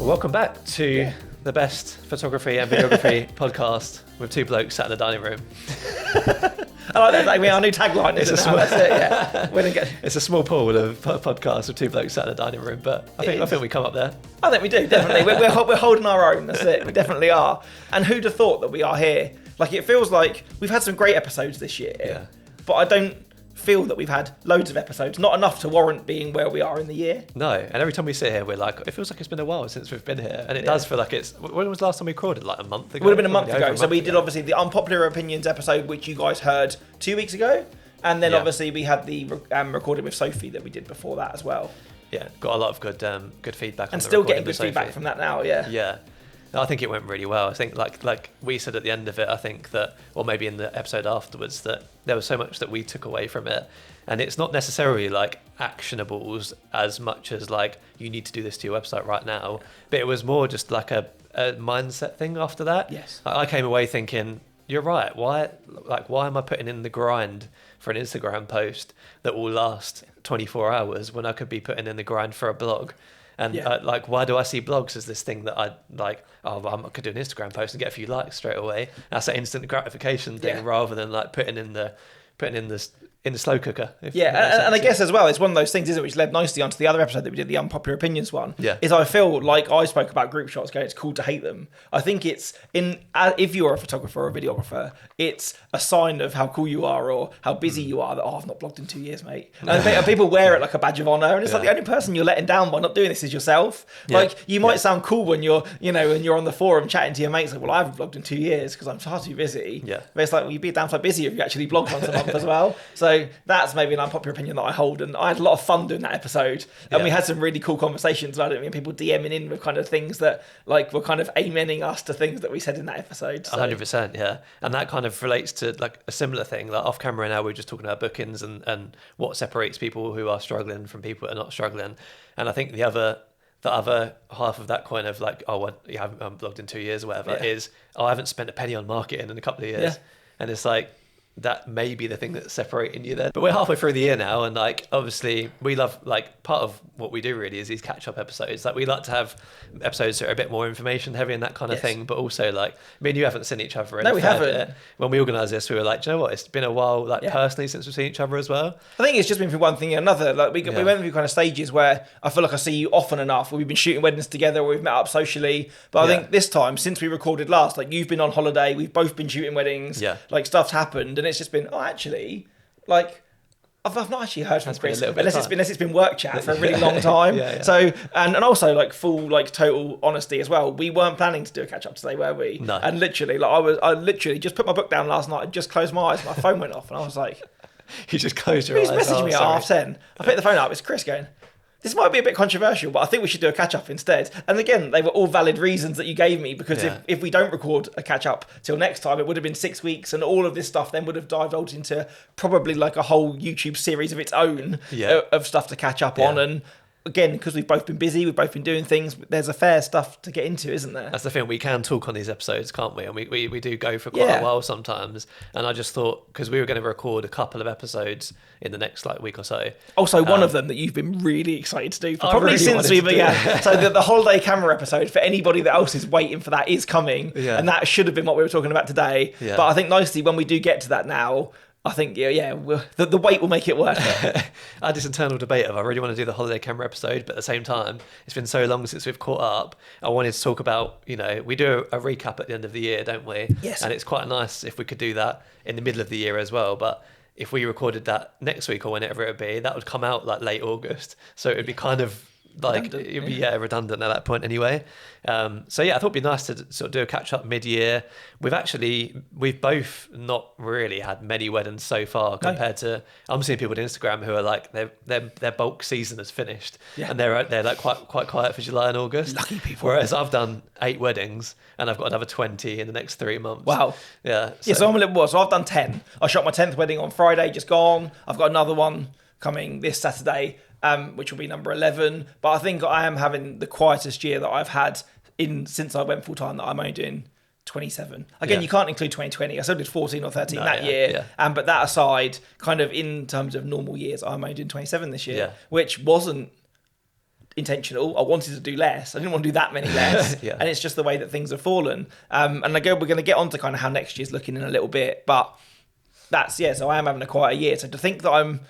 Well, welcome back to the best photography and videography podcast with two blokes sat in the dining room. I like that. I mean, our new tagline is that's it. Yeah, it's a small pool of podcast with two blokes sat in the dining room, but I think we come up there. I think we do, definitely. We're holding our own. That's it. We definitely are. And who'd have thought that we are here? Like, it feels like we've had some great episodes this year, but I don't feel that we've had loads of episodes, not enough to warrant being where we are in the year. No, and every time we sit here, we're like, it feels like it's been a while since we've been here, and it does feel like it's. When was the last time we recorded? Like a month ago? It would have been a month ago. So we did obviously the unpopular opinions episode, which you guys heard 2 weeks ago, and then obviously we had the recording with Sophie that we did before that as well. Yeah, got a lot of good feedback, and still getting good feedback from that now. Yeah. I think it went really well. I think like we said at the end of it, I think that, or maybe in the episode afterwards, that there was so much that we took away from it. And it's not necessarily like actionables as much as like you need to do this to your website right now. But it was more just like a mindset thing after that. Yes. I came away thinking, you're right. Why am I putting in the grind for an Instagram post that will last 24 hours when I could be putting in the grind for a blog? And why do I see blogs as this thing that I like? Oh, well, I could do an Instagram post and get a few likes straight away. That's an instant gratification thing, rather than like putting in the slow cooker. And I guess as well, it's one of those things, isn't it, which led nicely onto the other episode that we did, the unpopular opinions one. Yeah. Is I feel like I spoke about group shots going, it's cool to hate them. I think it's if you're a photographer or a videographer, it's a sign of how cool you are or how busy you are that, I've not blogged in 2 years, mate. And people wear it like a badge of honor, and it's like the only person you're letting down by not doing this is yourself. Like, you might sound cool when you're on the forum chatting to your mates, like, well, I haven't blogged in 2 years because I'm far too busy. Yeah. But it's like, well, you'd be damn so busy if you actually blogged once a month as well. So that's maybe an unpopular opinion that I hold, and I had a lot of fun doing that episode, and we had some really cool conversations about it. I mean, people DMing in with kind of things that like were kind of amening us to things that we said in that episode. So. 100%, yeah. And that kind of relates to like a similar thing. Like off camera now, we're just talking about bookings and what separates people who are struggling from people who are not struggling. And I think the other half of that coin of like, oh, well, you haven't blogged in 2 years or whatever, is, I haven't spent a penny on marketing in a couple of years. And it's like, that may be the thing that's separating you there. But we're halfway through the year now, and like obviously we love, like, part of what we do really is these catch-up episodes. Like, we like to have episodes that are a bit more information heavy and that kind of thing, but also like, I mean, you haven't seen each other in we haven't. When we organised this, we were like, do you know what, it's been a while, like personally, since we've seen each other as well. I think it's just been through one thing and another. Like we went through kind of stages where I feel like I see you often enough, where we've been shooting weddings together, or we've met up socially, but I think this time, since we recorded last, like, you've been on holiday, we've both been shooting weddings, like, stuff's happened, and it's just been, like, I've not actually heard from Chris unless it's been work chat for a really long time. So and also, like, full, like, total honesty as well, we weren't planning to do a catch up today, were we? No. And literally, like, I literally just put my book down last night and just closed my eyes, and my phone went off, and I was like, you just closed your eyes. He's messaged me at 10:30. I picked the phone up. It's Chris going, this might be a bit controversial, but I think we should do a catch-up instead. And again, they were all valid reasons that you gave me, because if we don't record a catch-up till next time, it would have been 6 weeks, and all of this stuff then would have divulged into probably like a whole YouTube series of its own of stuff to catch up on. And again, because we've both been busy, we've both been doing things, there's a fair stuff to get into, isn't there? That's the thing, we can talk on these episodes, can't we? And we do go for quite a while sometimes. And I just thought, because we were going to record a couple of episodes in the next like week or so. Also, one of them that you've been really excited to do, probably since we began. So the holiday camera episode, for anybody that else is waiting for that, is coming. And that should have been what we were talking about today. But I think nicely, when we do get to that now, I think, the wait will make it worth it. I had this internal debate of, I really want to do the holiday camera episode, but at the same time, it's been so long since we've caught up. I wanted to talk about, we do a recap at the end of the year, don't we? Yes. And it's quite nice if we could do that in the middle of the year as well. But if we recorded that next week or whenever it would be, that would come out like late August. So it would be kind of like, redundant, it'd be redundant at that point anyway. So I thought it'd be nice to sort of do a catch up mid-year. We've both not really had many weddings so far compared to, I'm seeing people on Instagram who are like, their bulk season has finished and they're like quite quiet for July and August. Lucky people. Whereas I've done 8 weddings and I've got another 20 in the next 3 months. Wow. Yeah. So I'm a little more. So I've done 10. I shot my 10th wedding on Friday, just gone. I've got another one coming this Saturday, which will be number 11. But I think I am having the quietest year that I've had since I went full time, that I'm only doing 27. Again, you can't include 2020. I still did 14 or 13 year. Yeah. But that aside, kind of in terms of normal years, I'm only doing 27 this year, which wasn't intentional. I wanted to do less. I didn't want to do that many less. Yeah. And it's just the way that things have fallen. And we're going to get on to kind of how next year's looking in a little bit. But so I am having a quite a year. So to think that I'm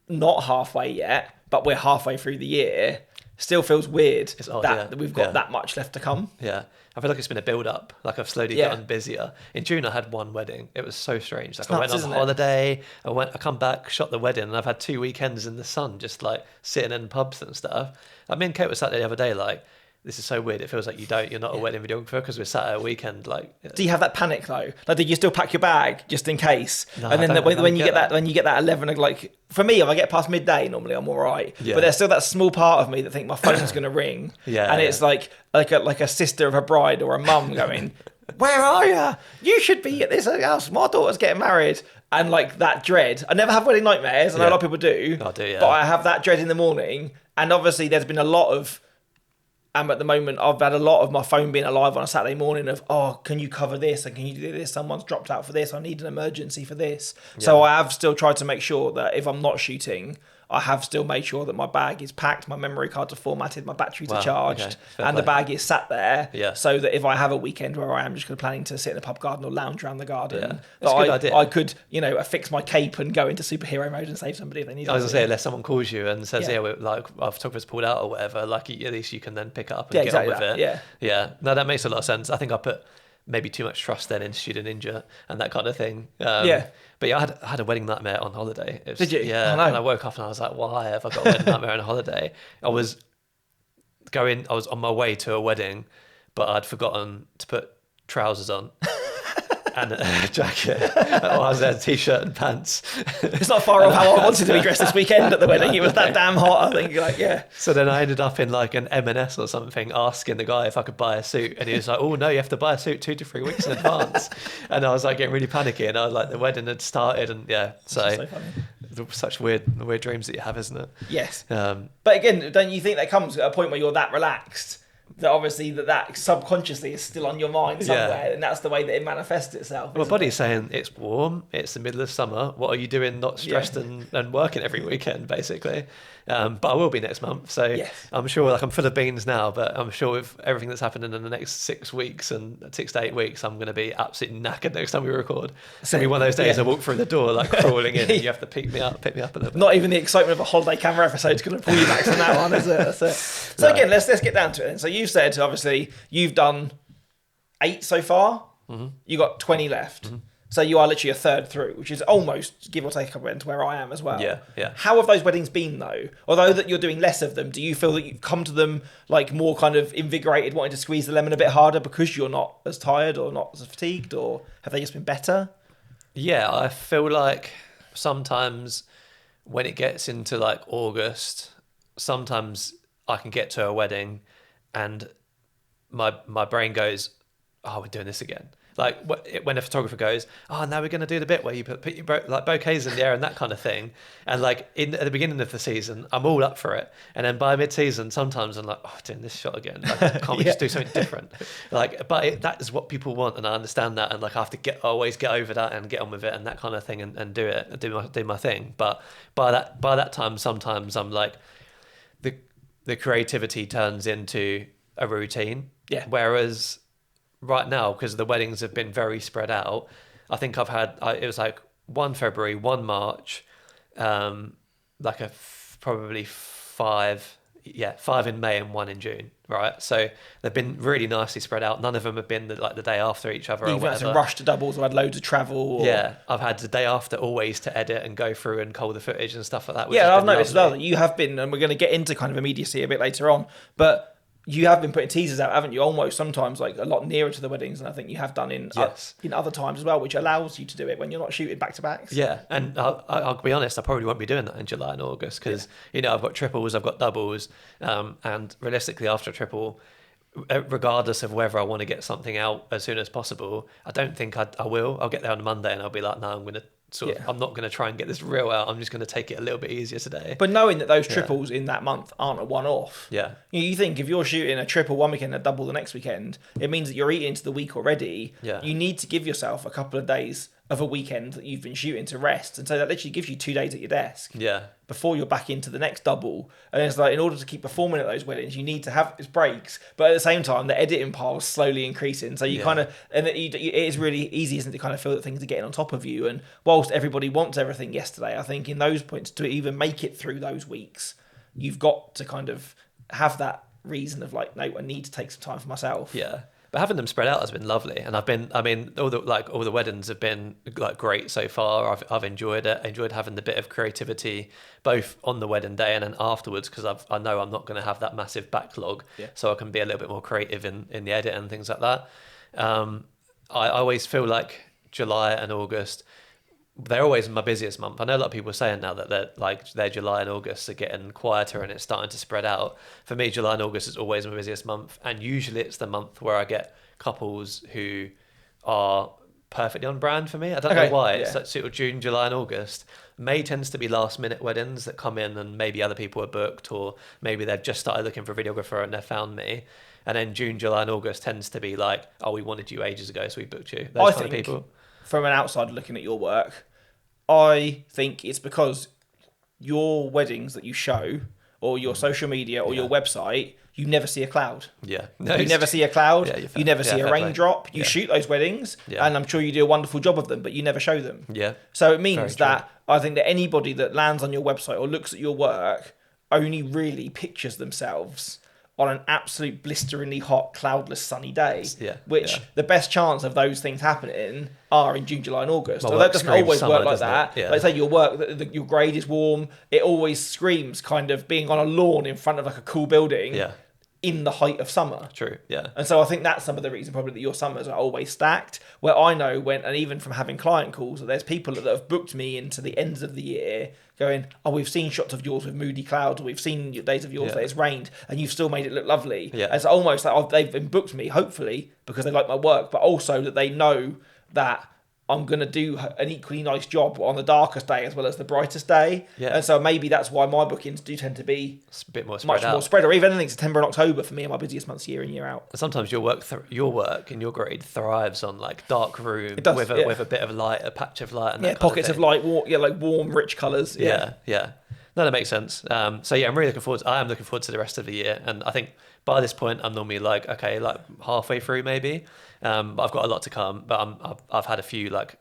not halfway yet, but we're halfway through the year, still feels weird. It's odd, that we've got that much left to come. Yeah. I feel like it's been a build up. Like I've slowly gotten busier. In June, I had one wedding. It was so strange. Like I went on holiday. I come back, shot the wedding, and I've had 2 weekends in the sun, just like sitting in pubs and stuff. Like me and Kate were sat there the other day, like, this is so weird. It feels like you're not a wedding videographer because we're sat at a weekend. Like, do you have that panic though? Like, do you still pack your bag just in case? No, and then when you get that 11, like for me, if I get past midday, normally I'm all right. Yeah. But there's still that small part of me that think my phone's going to ring. And it's like a sister of a bride or a mum going, "Where are you? You should be at this house. My daughter's getting married." And like that dread. I never have wedding nightmares. I know a lot of people do. I do, yeah. But I have that dread in the morning. And obviously, there's been a lot of. At the moment, I've had a lot of my phone being alive on a Saturday morning of, can you cover this? And can you do this? Someone's dropped out for this. I need an emergency for this. Yeah. So I have still tried to make sure that if I'm not shooting, I have still made sure that my bag is packed, my memory cards are formatted, my batteries are charged, and the bag is sat there. Yeah. So that if I have a weekend where I am just planning to sit in a pub garden or lounge around the garden, that's a good idea. I could, affix my cape and go into superhero mode and save somebody if they need it. I was going to say, unless someone calls you and says, like our photographer's pulled out or whatever, like at least you can then pick it up and get on with it. Yeah. No, that makes a lot of sense. I think I put maybe too much trust then in Student Ninja and that kind of thing. But I had a wedding nightmare on holiday. Did you? Yeah. Oh, no. And I woke up and I was like, why have I got a wedding nightmare on a holiday? I was on my way to a wedding, but I'd forgotten to put trousers on. And a jacket. I was there, t-shirt and pants. It's not far off how I wanted to be dressed this weekend at the wedding. It was that damn hot, I think. So then I ended up in like an M&S or something, asking the guy if I could buy a suit, and he was like, "Oh no, you have to buy a suit 2 to 3 weeks in advance." And I was like getting really panicky, and I was like, the wedding had started, and so funny. Such weird dreams that you have, isn't it? Yes. But again, don't you think that comes at a point where you're that relaxed? That obviously that subconsciously is still on your mind somewhere, and that's the way that it manifests itself. My body's saying it's warm, it's the middle of summer. What are you doing? Not stressed and working every weekend, basically. But I will be next month, so I'm sure. Like I'm full of beans now, but I'm sure with everything that's happening in the next 6 weeks and 6 to 8 weeks, I'm going to be absolutely knackered next time we record. It's going to be one of those days I walk through the door like crawling in, and you have to pick me up a little bit. Not even the excitement of a holiday camera episode is going to pull you back from that one, is it? That's it. So again, let's get down to it. So you said obviously you've done 8 so far. Mm-hmm. You got 20 left. Mm-hmm. So you are literally a third through, which is almost, give or take a couple of where I am as well. Yeah. How have those weddings been though? Although that you're doing less of them, do you feel that you've come to them like more kind of invigorated, wanting to squeeze the lemon a bit harder because you're not as tired or not as fatigued, or have they just been better? Yeah, I feel like sometimes when it gets into like August, sometimes I can get to a wedding and my brain goes, "Oh, we're doing this again." Like when a photographer goes, "Oh, now we're going to do the bit where you put your like bouquets in the air and that kind of thing," and like at the beginning of the season, I'm all up for it, and then by mid-season, sometimes I'm like, "Oh, doing this shot again. Like, can't we just do something different?" Like, but that is what people want, and I understand that, and like I have to always get over that and get on with it and that kind of thing, and do it, and do my thing. But by that time, sometimes I'm like, the creativity turns into a routine. Yeah. Whereas right now, because the weddings have been very spread out, I think I've had, it was like 1 February, 1 March, like probably 5 in May and 1 in June, right? So they've been really nicely spread out. None of them have been the day after each other. You've had to rush to doubles or had loads of travel. Yeah, I've had the day after always to edit and go through and cull the footage and stuff like that. Yeah, I've noticed as well that you have been, and we're going to get into kind of immediacy a bit later on, but you have been putting teasers out, haven't you? Almost sometimes like a lot nearer to the weddings than I think you have done in other times as well, which allows you to do it when you're not shooting back to backs. Yeah, and I'll be honest, I probably won't be doing that in July and August because I've got triples, I've got doubles, and realistically after a triple, regardless of whether I want to get something out as soon as possible, I don't think I will. I'll get there on Monday and I'll be like, no, I'm going to I'm not going to try and get this reel out. I'm just going to take it a little bit easier today. But knowing that those triples in that month aren't a one-off. Yeah. You think if you're shooting a triple one weekend and a double the next weekend, it means that you're eating into the week already. Yeah. You need to give yourself a couple of days of a weekend that you've been shooting to rest. And so that literally gives you 2 days at your desk. Yeah. Before you're back into the next double. And it's like, in order to keep performing at those weddings, you need to have these breaks. But at the same time, the editing pile is slowly increasing. So you kind of, and it is really easy, isn't it, to kind of feel that things are getting on top of you. And whilst everybody wants everything yesterday, I think in those points, to even make it through those weeks, you've got to kind of have that reason of like, no, I need to take some time for myself. Yeah. But having them spread out has been lovely, and all the weddings have been like great so far. I've enjoyed it. I enjoyed having the bit of creativity both on the wedding day and then afterwards, because I know I'm not going to have that massive backlog, so I can be a little bit more creative in the edit and things like that. I always feel like July and August, they're always my busiest month. I know a lot of people are saying now that their July and August are getting quieter and it's starting to spread out. For me, July and August is always my busiest month, and usually it's the month where I get couples who are perfectly on brand for me. I don't know why. It's like sort of June, July and August. May tends to be last minute weddings that come in and maybe other people are booked, or maybe they've just started looking for a videographer and they've found me. And then June, July and August tends to be like, oh, we wanted you ages ago, so we booked you. Those kind of people. From an outsider looking at your work, I think it's because your weddings that you show, or your social media, or your website, you never see a cloud. Yeah. No, you never see a cloud. Yeah, you never see a raindrop. You shoot those weddings, and I'm sure you do a wonderful job of them, but you never show them. Yeah. So it means that I think that anybody that lands on your website or looks at your work only really pictures themselves on an absolute blisteringly hot, cloudless, sunny day. The best chance of those things happening are in June, July and August. So that doesn't always work like that. Like say your work, your grade is warm, it always screams kind of being on a lawn in front of like a cool building in the height of summer. True, yeah. And so I think that's some of the reason probably that your summers are always stacked, where I know when, and even from having client calls, that there's people that have booked me into the ends of the year going, oh, we've seen shots of yours with moody clouds, or we've seen days of yours that it's rained, and you've still made it look lovely. Yeah. And it's almost like they've been booked me, hopefully, because they like my work, but also that they know that I'm going to do an equally nice job on the darkest day as well as the brightest day. Yeah. And so maybe that's why my bookings do tend to be it's a bit more much more spread, or even anything September and October for me are my busiest months year in, year out. And sometimes your work and your grade thrives on like dark room with a bit of light, a patch of light, and that pockets of light, like warm, rich colours. Yeah. No, that makes sense. So yeah, I'm really looking forward. I am looking forward to the rest of the year, and I think by this point I'm normally like halfway through maybe. But I've got a lot to come. But I've had a few like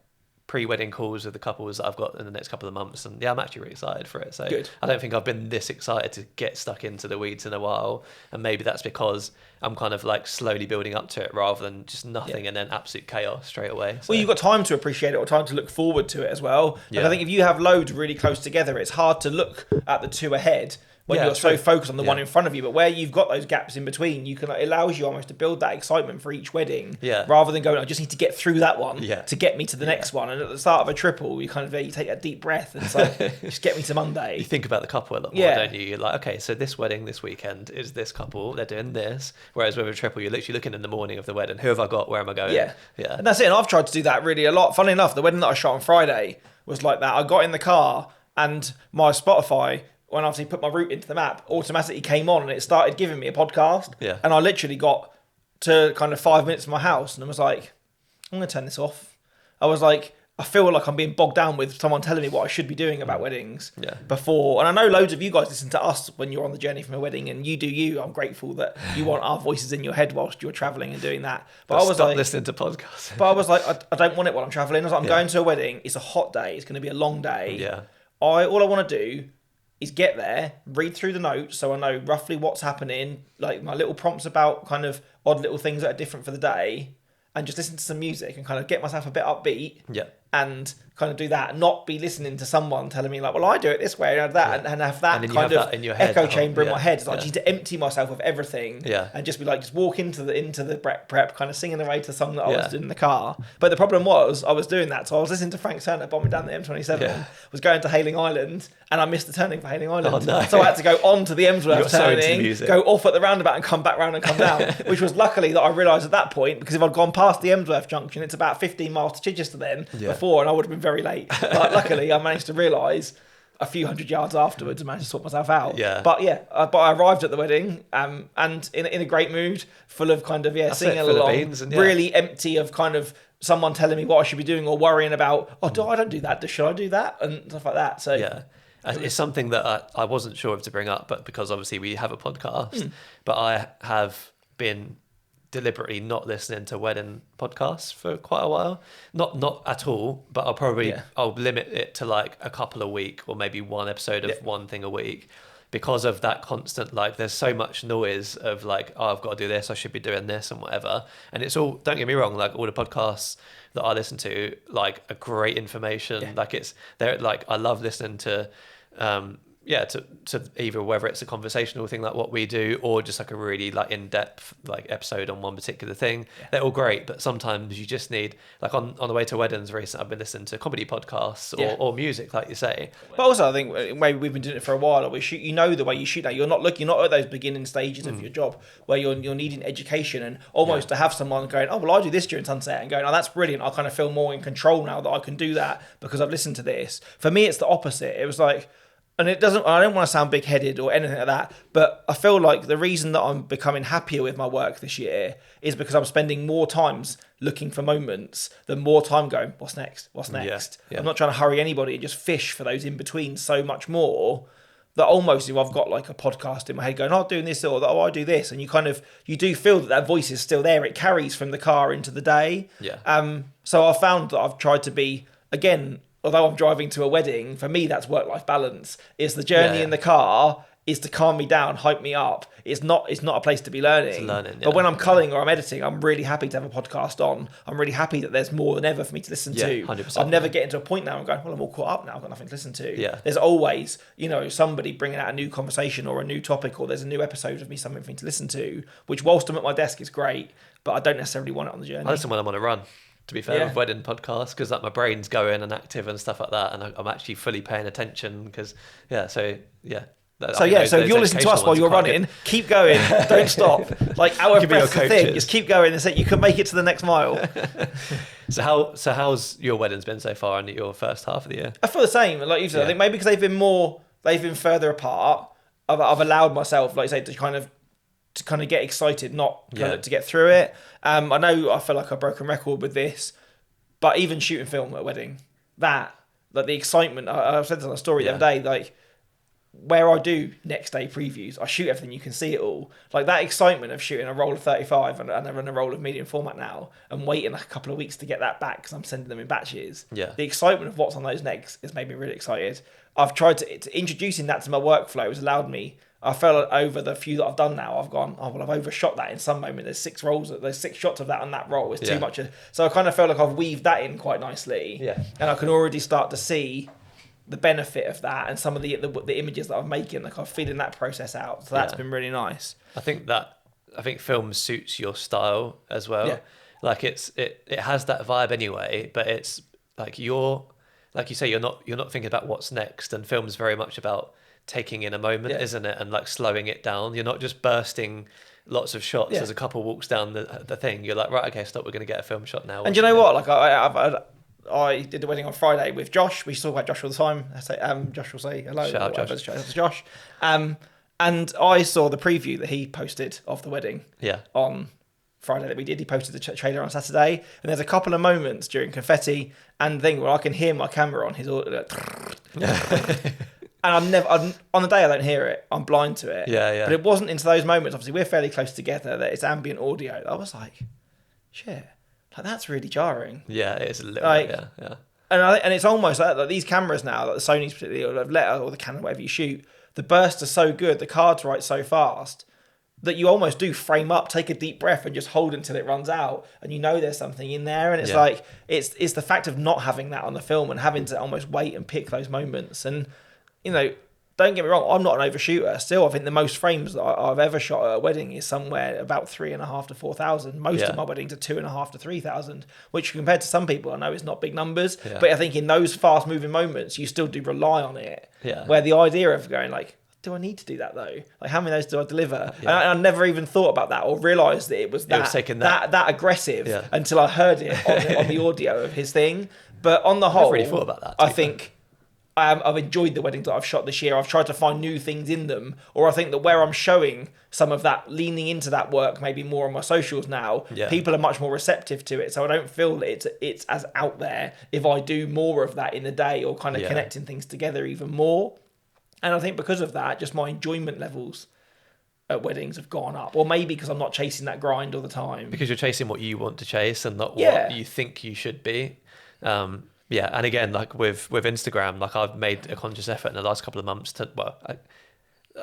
pre-wedding calls with the couples that I've got in the next couple of months, and I'm actually really excited for it. So good. I don't think I've been this excited to get stuck into the weeds in a while, and maybe that's because I'm kind of like slowly building up to it rather than just nothing and then absolute chaos straight away. So. Well, you've got time to appreciate it or time to look forward to it as well. And I think if you have loads really close together, it's hard to look at the two ahead when you're so focused on the one in front of you. But where you've got those gaps in between, it allows you almost to build that excitement for each wedding, rather than going, I just need to get through that one to get me to the next one. And at the start of a triple, you kind of you take that deep breath and it's like, just get me to Monday. You think about the couple a lot more, don't you? You're like, okay, so this wedding this weekend is this couple, they're doing this. Whereas with a triple, you're literally looking in the morning of the wedding, who have I got, where am I going? Yeah. And that's it. And I've tried to do that really a lot. Funnily enough, the wedding that I shot on Friday was like that. I got in the car and my Spotify, when I obviously put my route into the map, automatically came on and it started giving me a podcast. Yeah. And I literally got to kind of 5 minutes from my house and I was like, I'm going to turn this off. I was like, I feel like I'm being bogged down with someone telling me what I should be doing about weddings before. And I know loads of you guys listen to us when you're on the journey from a wedding, and you do you. I'm grateful that you want our voices in your head whilst you're travelling and doing that. But I was stop like, listening to podcasts. But I was like, I don't want it while I'm travelling. I was like, I'm going to a wedding. It's a hot day. It's going to be a long day. Yeah. All I want to do is get there, read through the notes so I know roughly what's happening, like my little prompts about kind of odd little things that are different for the day, and just listen to some music and kind of get myself a bit upbeat. Yeah. And kind of do that, not be listening to someone telling me like, well, I do it this way and that, and have that kind of in your head, echo chamber in my head. It's like I need to empty myself of everything, Yeah. and just be like, just walk into the prep, kind of singing away to the song that I was doing in the car. But the problem was, I was doing that, so I was listening to Frank Turner bombing down the M27, was going to Hailing Island, and I missed the turning for Hailing Island. Oh, no. So I had to go on to the Emsworth turning, so go off at the roundabout and come back round and come down, which was luckily that I realised at that point, because if I'd gone past the Emsworth junction, it's about 15 miles to Chichester then before, and I would have been very late. But luckily I managed to realise a few hundred yards afterwards and managed to sort myself out. But I arrived at the wedding and in a great mood, full of kind of singing along, really empty of kind of someone telling me what I should be doing or worrying about, I don't do that. Should I do that? And stuff like that. So yeah. It's something that I wasn't sure if to bring up, but because obviously we have a podcast, but I have been deliberately not listening to wedding podcasts for quite a while. Not at all, but I'll limit it to like a couple a week or maybe one episode of one thing a week, because of that constant, like, there's so much noise of like, oh, I've got to do this, I should be doing this and whatever. And it's all, don't get me wrong, like all the podcasts that I listen to, like, are great information. Yeah. Like they're like, I love listening to, to either whether it's a conversational thing like what we do or just like a really like in-depth like episode on one particular thing. They're all great, but sometimes you just need, like on the way to weddings recently, I've been listening to comedy podcasts or music, like you say. But also I think maybe we've been doing it for a while. We shoot, the way you shoot now, you're not at those beginning stages of your job where you're needing education, and almost to have someone going, oh well, I do this during sunset, and going, oh, that's brilliant, I kind of feel more in control now that I can do that because I've listened to this. For me it's the opposite. It was like, and I don't want to sound big-headed or anything like that, but I feel like the reason that I'm becoming happier with my work this year is because I'm spending more times looking for moments than more time going, what's next? Yeah. I'm not trying to hurry anybody and just fish for those in-between so much more that almost if I've got like a podcast in my head going, oh, I'm doing this, or I do this, and you do feel that voice is still there. It carries from the car into the day. Yeah. So I found that I've tried to be, again, although I'm driving to a wedding, for me that's work-life balance. Is the journey in the car is to calm me down, hype me up. It's not a place to be learning. But when I'm culling or I'm editing, I'm really happy to have a podcast on. I'm really happy that there's more than ever for me to listen to. 100%. I'm never getting to a point now I'm going, well, I'm all caught up now, I've got nothing to listen to. Yeah. There's always, somebody bringing out a new conversation or a new topic, or there's a new episode of me, something for me to listen to, which whilst I'm at my desk is great, but I don't necessarily want it on the journey. I listen when I'm on a run, to be fair, with wedding podcasts, because like my brain's going and active and stuff like that, and I'm actually fully paying attention because So if you're listening to us while you're running, keep going, don't stop. Like our breath thing, just keep going and say you can make it to the next mile. So how's your weddings been so far in your first half of the year? I feel the same. Like you said, I think maybe because they've been further apart. I've allowed myself, like you say, to kind of get excited, not to get through it. I know I feel like a broken record with this, but even shooting film at a wedding, like the excitement. I said this on a story the other day, like where I do next day previews, I shoot everything, you can see it all. Like that excitement of shooting a roll of 35 and I run a roll of medium format now and waiting a couple of weeks to get that back because I'm sending them in batches. Yeah. The excitement of what's on those next has made me really excited. I've tried to introducing that to my workflow has allowed me. I felt over the few that I've done now, I've gone, oh, well, I've overshot that in some moment. There's 6 shots of that on that roll. It's too much. So I kind of felt like I've weaved that in quite nicely. Yeah. And I can already start to see the benefit of that and some of the images that I'm making, like I'm feeling that process out. So that's been really nice. I think film suits your style as well. Yeah. Like it has that vibe anyway, but it's like like you say, you're not thinking about what's next, and film's very much about taking in a moment, isn't it? And like slowing it down. You're not just bursting lots of shots as a couple walks down the thing. You're like, right, okay, stop, we're going to get a film shot now. And you know what? Like I did the wedding on Friday with Josh. We talk about Josh all the time. Josh will say hello. Shout out Josh. That's Josh. And I saw the preview that he posted of the wedding on Friday that we did. He posted the trailer on Saturday. And there's a couple of moments during confetti and thing where I can hear my camera on his audio. And on the day I don't hear it. I'm blind to it. Yeah. But it wasn't into those moments. Obviously, we're fairly close together. That it's ambient audio. I was like, shit. Like that's really jarring. Yeah, it is a little like, bit, yeah. And it's almost like these cameras now, like the Sony's particularly, or the Canon, whatever you shoot, the bursts are so good, the cards write so fast that you almost do frame up, take a deep breath, and just hold until it runs out, and you know there's something in there. And it's like it's the fact of not having that on the film and having to almost wait and pick those moments. And don't get me wrong, I'm not an overshooter. Still, I think the most frames that I've ever shot at a wedding is somewhere about 3,500 to 4,000. Most of my weddings are 2,500 to 3,000, which compared to some people, I know is not big numbers. Yeah. But I think in those fast-moving moments, you still do rely on it. Yeah. Where the idea of going like, do I need to do that though? Like, how many of those do I deliver? Yeah. And I never even thought about that or realised that it was that aggressive until I heard it on the audio of his thing. But on the whole, I've really thought about that. I think I've enjoyed the weddings that I've shot this year. I've tried to find new things in them, or I think that where I'm showing some of that, leaning into that work, maybe more on my socials now, people are much more receptive to it. So I don't feel that it's as out there if I do more of that in the day, or kind of connecting things together even more. And I think because of that, just my enjoyment levels at weddings have gone up, or maybe because I'm not chasing that grind all the time. Because you're chasing what you want to chase and not what you think you should be. And again, like with Instagram, like I've made a conscious effort in the last couple of months to,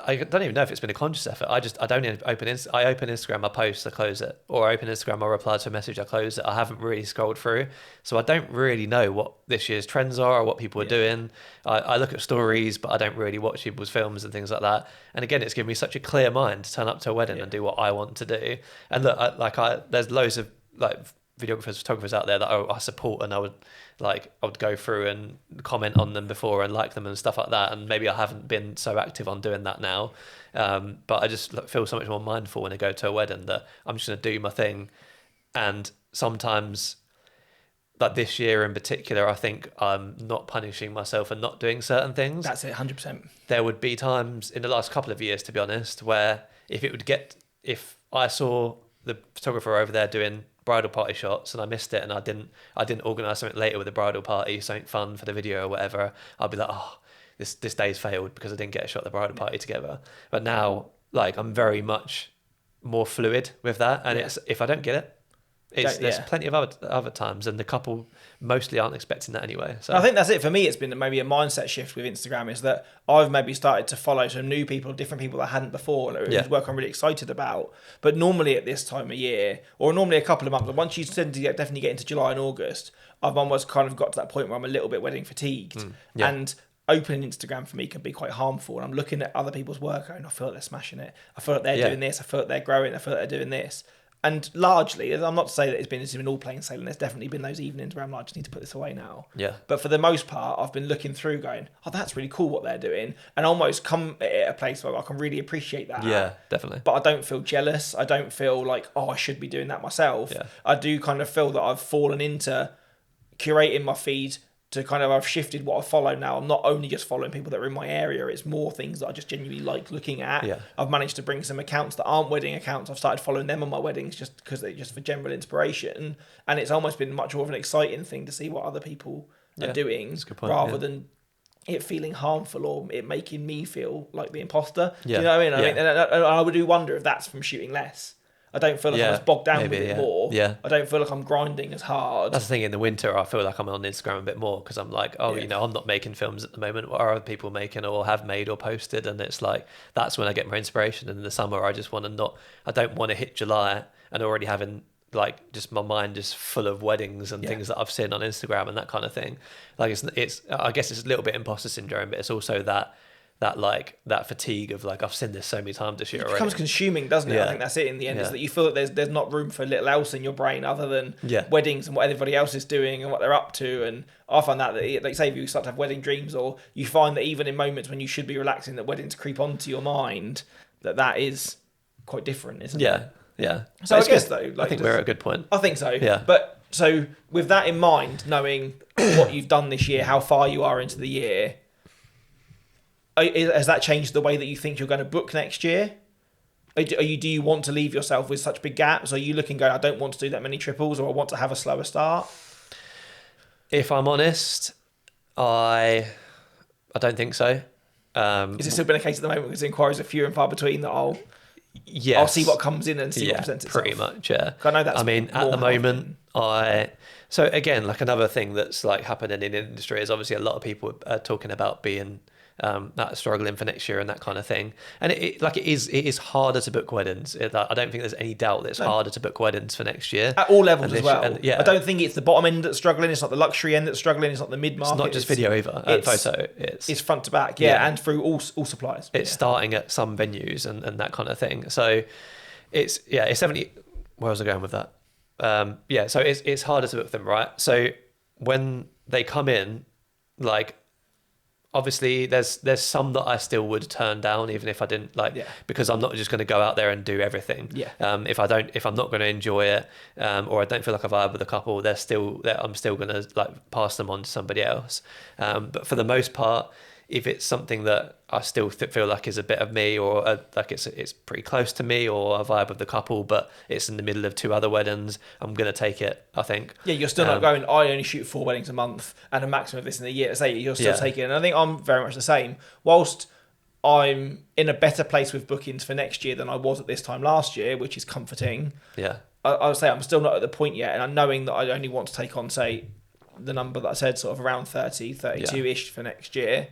I don't even know if it's been a conscious effort. I don't open I open Instagram, I post, I close it, or I open Instagram, I reply to a message, I close it. I haven't really scrolled through, so I don't really know what this year's trends are or what people are doing. I look at stories, but I don't really watch people's films and things like that. And again, it's given me such a clear mind to turn up to a wedding and do what I want to do. And look, there's loads of like videographers, photographers out there that I support, and I would go through and comment on them before and like them and stuff like that. And maybe I haven't been so active on doing that now, but I just feel so much more mindful when I go to a wedding that I'm just going to do my thing. And sometimes, like this year in particular, I think I'm not punishing myself and not doing certain things. That's it, 100%. There would be times in the last couple of years, to be honest, where if I saw the photographer over there doing bridal party shots and I missed it, and I didn't organise something later with the bridal party, something fun for the video or whatever, I'd be like, oh, this day's failed because I didn't get a shot of the bridal party together. But now, like, I'm very much more fluid with that, and it's, if I don't get it, there's plenty of other times, and the couple mostly aren't expecting that anyway. So I think that's it for me. It's been maybe a mindset shift with Instagram, is that I've maybe started to follow some new people, different people that I hadn't before, whose work I'm really excited about. But normally at this time of year, or normally a couple of months, once you tend to definitely get into July and August, I've almost kind of got to that point where I'm a little bit wedding fatigued. And opening Instagram for me can be quite harmful. And I'm looking at other people's work going, I feel like they're smashing it. I feel like they're doing this. I feel like they're growing. I feel like they're doing this. And largely, I'm not to say that it's been all plain sailing. There's definitely been those evenings where I'm like, I just need to put this away now. Yeah. But for the most part, I've been looking through going, oh, that's really cool what they're doing. And almost come at a place where I can really appreciate that. Yeah, definitely. But I don't feel jealous. I don't feel like, oh, I should be doing that myself. Yeah. I do kind of feel that I've fallen into curating my feed to kind of, I've shifted what I follow now. I'm not only just following people that are in my area, it's more things that I just genuinely like looking at. Yeah. I've managed to bring some accounts that aren't wedding accounts. I've started following them on my weddings just because they're just for general inspiration. And it's almost been much more of an exciting thing to see what other people are doing, that's a good point, rather than it feeling harmful or it making me feel like the imposter. Yeah. Do you know what I mean? I think, and I would do wonder if that's from shooting less. I don't feel like I'm as bogged down with it more. Yeah. I don't feel like I'm grinding as hard. That's the thing, in the winter, I feel like I'm on Instagram a bit more because I'm like, I'm not making films at the moment. What are other people making or have made or posted? And it's like, that's when I get my inspiration. And in the summer, I just want to I don't want to hit July and already having like just my mind just full of weddings and things that I've seen on Instagram and that kind of thing. Like it's I guess it's a little bit imposter syndrome, but it's also that fatigue of like, I've seen this so many times this year already. It becomes consuming, doesn't it? Yeah. I think that's it in the end, is that you feel that there's not room for little else in your brain other than weddings and what everybody else is doing and what they're up to. And I find that like say if you start to have wedding dreams, or you find that even in moments when you should be relaxing, that weddings creep onto your mind, that is quite different, isn't it? Yeah. So I guess though, like, I think we're at a good point. I think so. Yeah. But so with that in mind, knowing what you've done this year, how far you are into the year, has that changed the way that you think you're going to book next year? Do you want to leave yourself with such big gaps? Are you looking going, I don't want to do that many triples, or I want to have a slower start? If I'm honest, I don't think so. Is it still been a case at the moment because inquiries are few and far between that I'll see what comes in and see what presents itself? Pretty much, yeah. I know that's at the moment, so again, like another thing that's like happening in the industry is obviously a lot of people are talking about being struggling for next year and that kind of thing. And it is harder to book weddings. I don't think there's any doubt that it's harder to book weddings for next year. At all levels as well. I don't think it's the bottom end that's struggling. It's not the luxury end that's struggling. It's not the mid-market. It's not just video over and photo. It's front to back, and through all suppliers. It's starting at some venues and that kind of thing. So it's definitely, where was I going with that? So it's harder to book them, right? So when they come in, like, obviously there's some that I still would turn down even if I didn't like, Yeah. because I'm not just going to go out there and do everything. Yeah. If I'm not going to enjoy it, or I don't feel like I vibe with a couple, I'm still going to like pass them on to somebody else. But for the most part, if it's something that I still feel like is a bit of me, or like it's pretty close to me, or I vibe with the couple, but it's in the middle of 2 other weddings, I'm gonna take it, I think. Yeah, you're still not going, I only shoot 4 weddings a month and a maximum of this in a year. Say you're still taking it. And I think I'm very much the same. Whilst I'm in a better place with bookings for next year than I was at this time last year, which is comforting. Yeah. I would say I'm still not at the point yet, and I'm knowing that I only want to take on, say, the number that I said, sort of around 30, 32-ish for next year.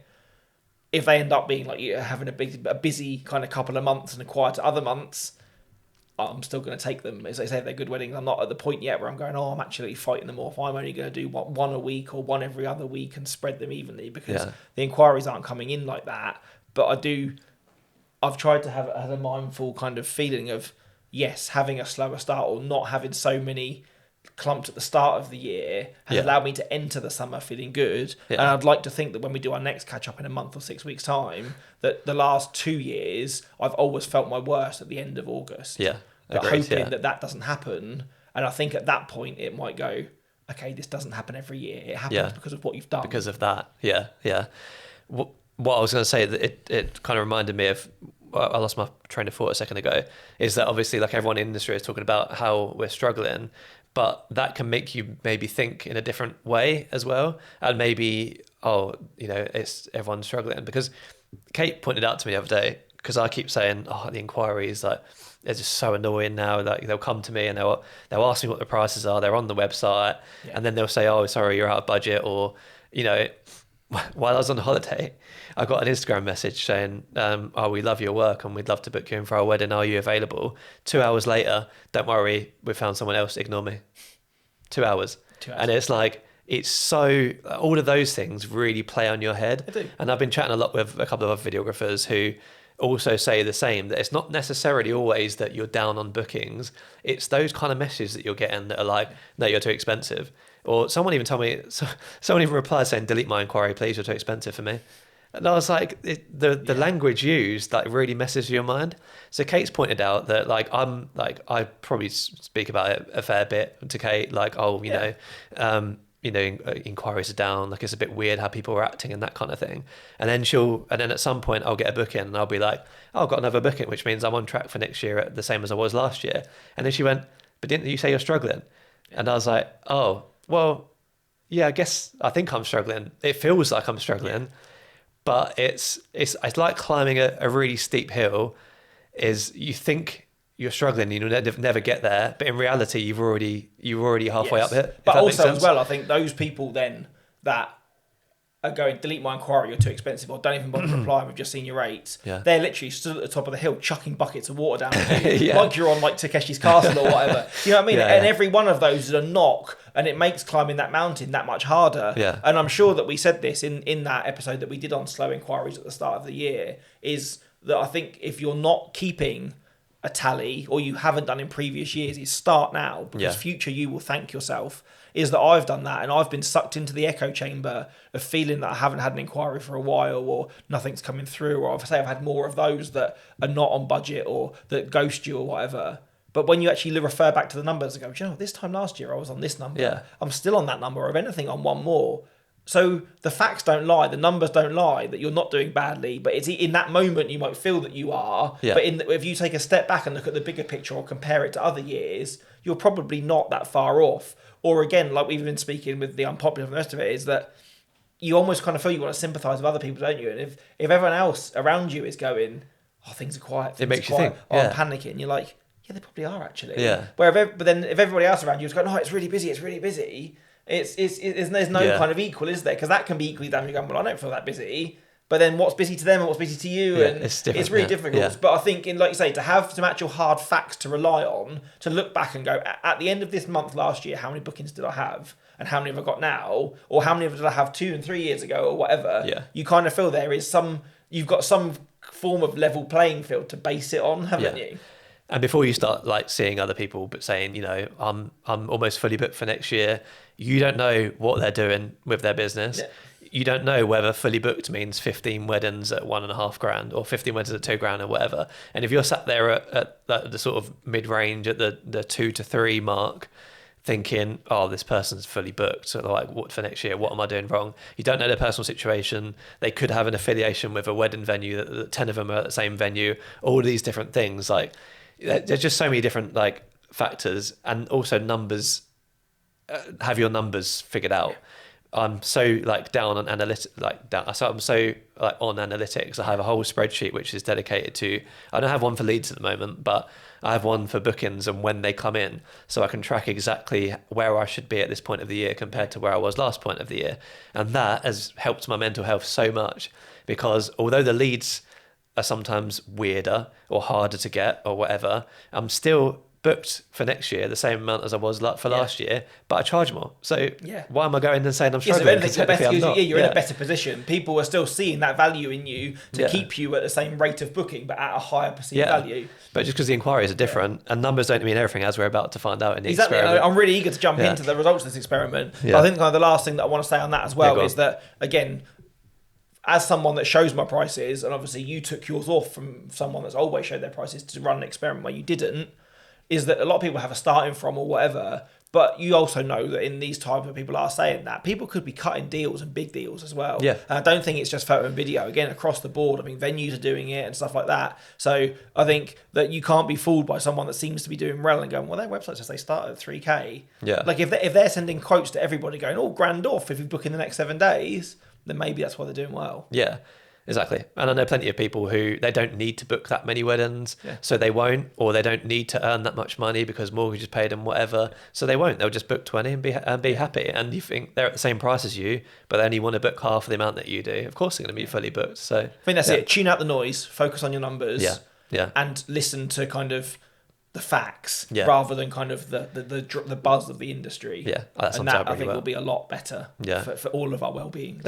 If they end up being like you're having a busy kind of couple of months and a quieter other months, I'm still going to take them. As I say, if they're good weddings, I'm not at the point yet where I'm going, I'm actually fighting them off. I'm only going to do one a week or one every other week and spread them evenly, because the inquiries aren't coming in like that. But I've tried to have a mindful kind of feeling of, yes, having a slower start or not having so many clumped at the start of the year has allowed me to enter the summer feeling good. And I'd like to think that when we do our next catch up in a month or 6 weeks time, that the last 2 years I've always felt my worst at the end of August. But hoping that doesn't happen. And I think at that point it might go, okay, this doesn't happen every year. It happens because of what you've done. Because of that. What I was going to say, that it kind of reminded me of, I lost my train of thought a second ago, is that obviously like everyone in the industry is talking about how we're struggling, but that can make you maybe think in a different way as well. And maybe, it's everyone's struggling. Because Kate pointed out to me the other day, because I keep saying, the inquiries, like, they're just so annoying now. Like, they'll come to me and they'll ask me what the prices are. They're on the website, and then they'll say, sorry, you're out of budget. Or, while I was on holiday, I got an Instagram message saying, we love your work and we'd love to book you in for our wedding. Are you available? 2 hours later, don't worry, we found someone else. Ignore me. 2 hours. 2 hours. And it's like, it's so, all of those things really play on your head. I do. And I've been chatting a lot with a couple of other videographers who also say the same, that it's not necessarily always that you're down on bookings. It's those kind of messages that you're getting that are like, no, you're too expensive. Or someone even told me, someone even replied saying, delete my inquiry, please, you're too expensive for me. And I was like, the language used like really messes with your mind. So Kate's pointed out that I probably speak about it a fair bit to Kate, like, inquiries are down, like it's a bit weird how people are acting and that kind of thing. And then at some point I'll get a booking and I'll be like, I've got another booking, which means I'm on track for next year at the same as I was last year. And then she went, but didn't you say you're struggling? And I was like, oh, well, yeah, I think I'm struggling. It feels like I'm struggling, but it's like climbing a really steep hill. Is you think you're struggling, you'll never get there, but in reality, you're already halfway up it. But also as well, I think those people then that are going, delete my inquiry, you're too expensive, or don't even bother replying, we've just seen your rates. They're literally stood at the top of the hill chucking buckets of water down at you, like you're on like Takeshi's Castle or whatever. You know what I mean? And every one of those is a knock, and it makes climbing that mountain that much harder. And I'm sure that we said this in that episode that we did on slow inquiries at the start of the year, is that I think if you're not keeping a tally, or you haven't done in previous years, is start now, because future you will thank yourself. Is that I've done that, and I've been sucked into the echo chamber of feeling that I haven't had an inquiry for a while, or nothing's coming through, or I've had more of those that are not on budget or that ghost you or whatever. But when you actually refer back to the numbers and go, this time last year I was on this number, I'm still on that number, or if anything on one more. So the facts don't lie, the numbers don't lie, that you're not doing badly, but it's in that moment you might feel that you are. But if you take a step back and look at the bigger picture or compare it to other years, you're probably not that far off. Or again, like we've been speaking with the unpopular and the rest of it, is that you almost kind of feel you want to sympathise with other people, don't you? And if everyone else around you is going, things are quiet, it makes you think, I'm panicking, you're like, yeah, they probably are actually. But then if everybody else around you is going, it's really busy, there's no kind of equal, is there? Because that can be equally damaging. Going, well, I don't feel that busy. But then what's busy to them and what's busy to you? And it's really difficult. Yeah. But I think, like you say, to have some actual hard facts to rely on, to look back and go, at the end of this month last year, how many bookings did I have? And how many have I got now? Or how many did I have 2 and 3 years ago or whatever? You kind of feel there is you've got some form of level playing field to base it on, haven't you? And before you start like seeing other people but saying, I'm almost fully booked for next year, you don't know what they're doing with their business. you don't know whether fully booked means 15 weddings at $1.5 grand or 15 weddings at $2 grand or whatever. And if you're sat there at the sort of mid-range at the 2 to 3 mark, thinking, oh, this person's fully booked, so like, what for next year? What am I doing wrong? You don't know their personal situation. They could have an affiliation with a wedding venue that 10 of them are at the same venue. All these different things, like there's just so many different like factors, and also numbers. Have your numbers figured out. I'm so like down on analytics, I'm so like on analytics. I have a whole spreadsheet which is dedicated to. I don't have one for leads at the moment, but I have one for bookings and when they come in, so I can track exactly where I should be at this point of the year compared to where I was last point of the year. And that has helped my mental health so much, because although the leads are sometimes weirder or harder to get or whatever, I'm still booked for next year the same amount as I was for last year, but I charge more. So why am I going and saying I'm struggling? You're in a better position. People are still seeing that value in you to keep you at the same rate of booking, but at a higher perceived value. But just because the inquiries are different and numbers don't mean everything, as we're about to find out in the experiment. I'm really eager to jump into the results of this experiment. But I think kind of the last thing that I want to say on that as well is that, again, as someone that shows my prices, and obviously you took yours off from someone that's always showed their prices to run an experiment where you didn't, is that a lot of people have a starting from or whatever, but you also know that in these type of people are saying that people could be cutting deals and big deals as well. Yeah. And I don't think it's just photo and video. Again, across the board, I mean, venues are doing it and stuff like that. So I think that you can't be fooled by someone that seems to be doing well and going, well, their website says they start at 3K. Yeah. Like if they're sending quotes to everybody going, oh, grand off if you book in the next 7 days, then maybe that's why they're doing well. Yeah. Exactly. And I know plenty of people who they don't need to book that many weddings, so they won't, or they don't need to earn that much money because mortgage is paid and whatever, so they won't. They'll just book 20 and be happy. And you think they're at the same price as you, but they only want to book half the amount that you do. Of course they're going to be fully booked. So I think that's it. Tune out the noise, focus on your numbers, yeah, and listen to kind of the facts rather than kind of the buzz of the industry. Yeah, and that I think will be a lot better for all of our well-being.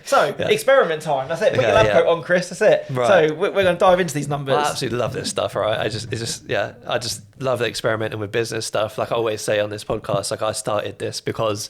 So experiment time. That's it. Put your lab coat on, Chris. That's it. Right. So we're going to dive into these numbers. I absolutely love this stuff. Right. I just love the experimenting with business stuff. Like I always say on this podcast, like I started this because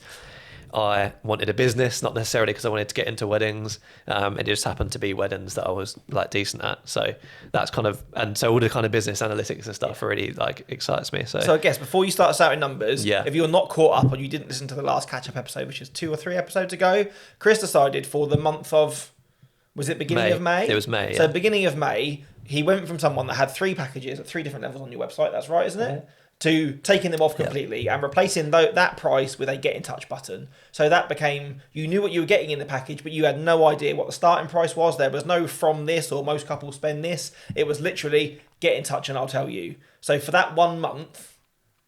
I wanted a business, not necessarily because I wanted to get into weddings. It just happened to be weddings that I was like decent at. So that's kind of, and so all the kind of business analytics and stuff really like excites me. So I guess before you start us out in numbers, if you're not caught up or you didn't listen to the last catch-up episode, which is 2 or 3 episodes ago, Chris decided for the month of, was it beginning of May? It was May. So beginning of May, he went from someone that had 3 packages at 3 different levels on your website. That's right, isn't it? To taking them off completely and replacing that price with a get in touch button. So that became, you knew what you were getting in the package, but you had no idea what the starting price was. There was no from this or most couples spend this. It was literally get in touch and I'll tell you. So for that 1 month,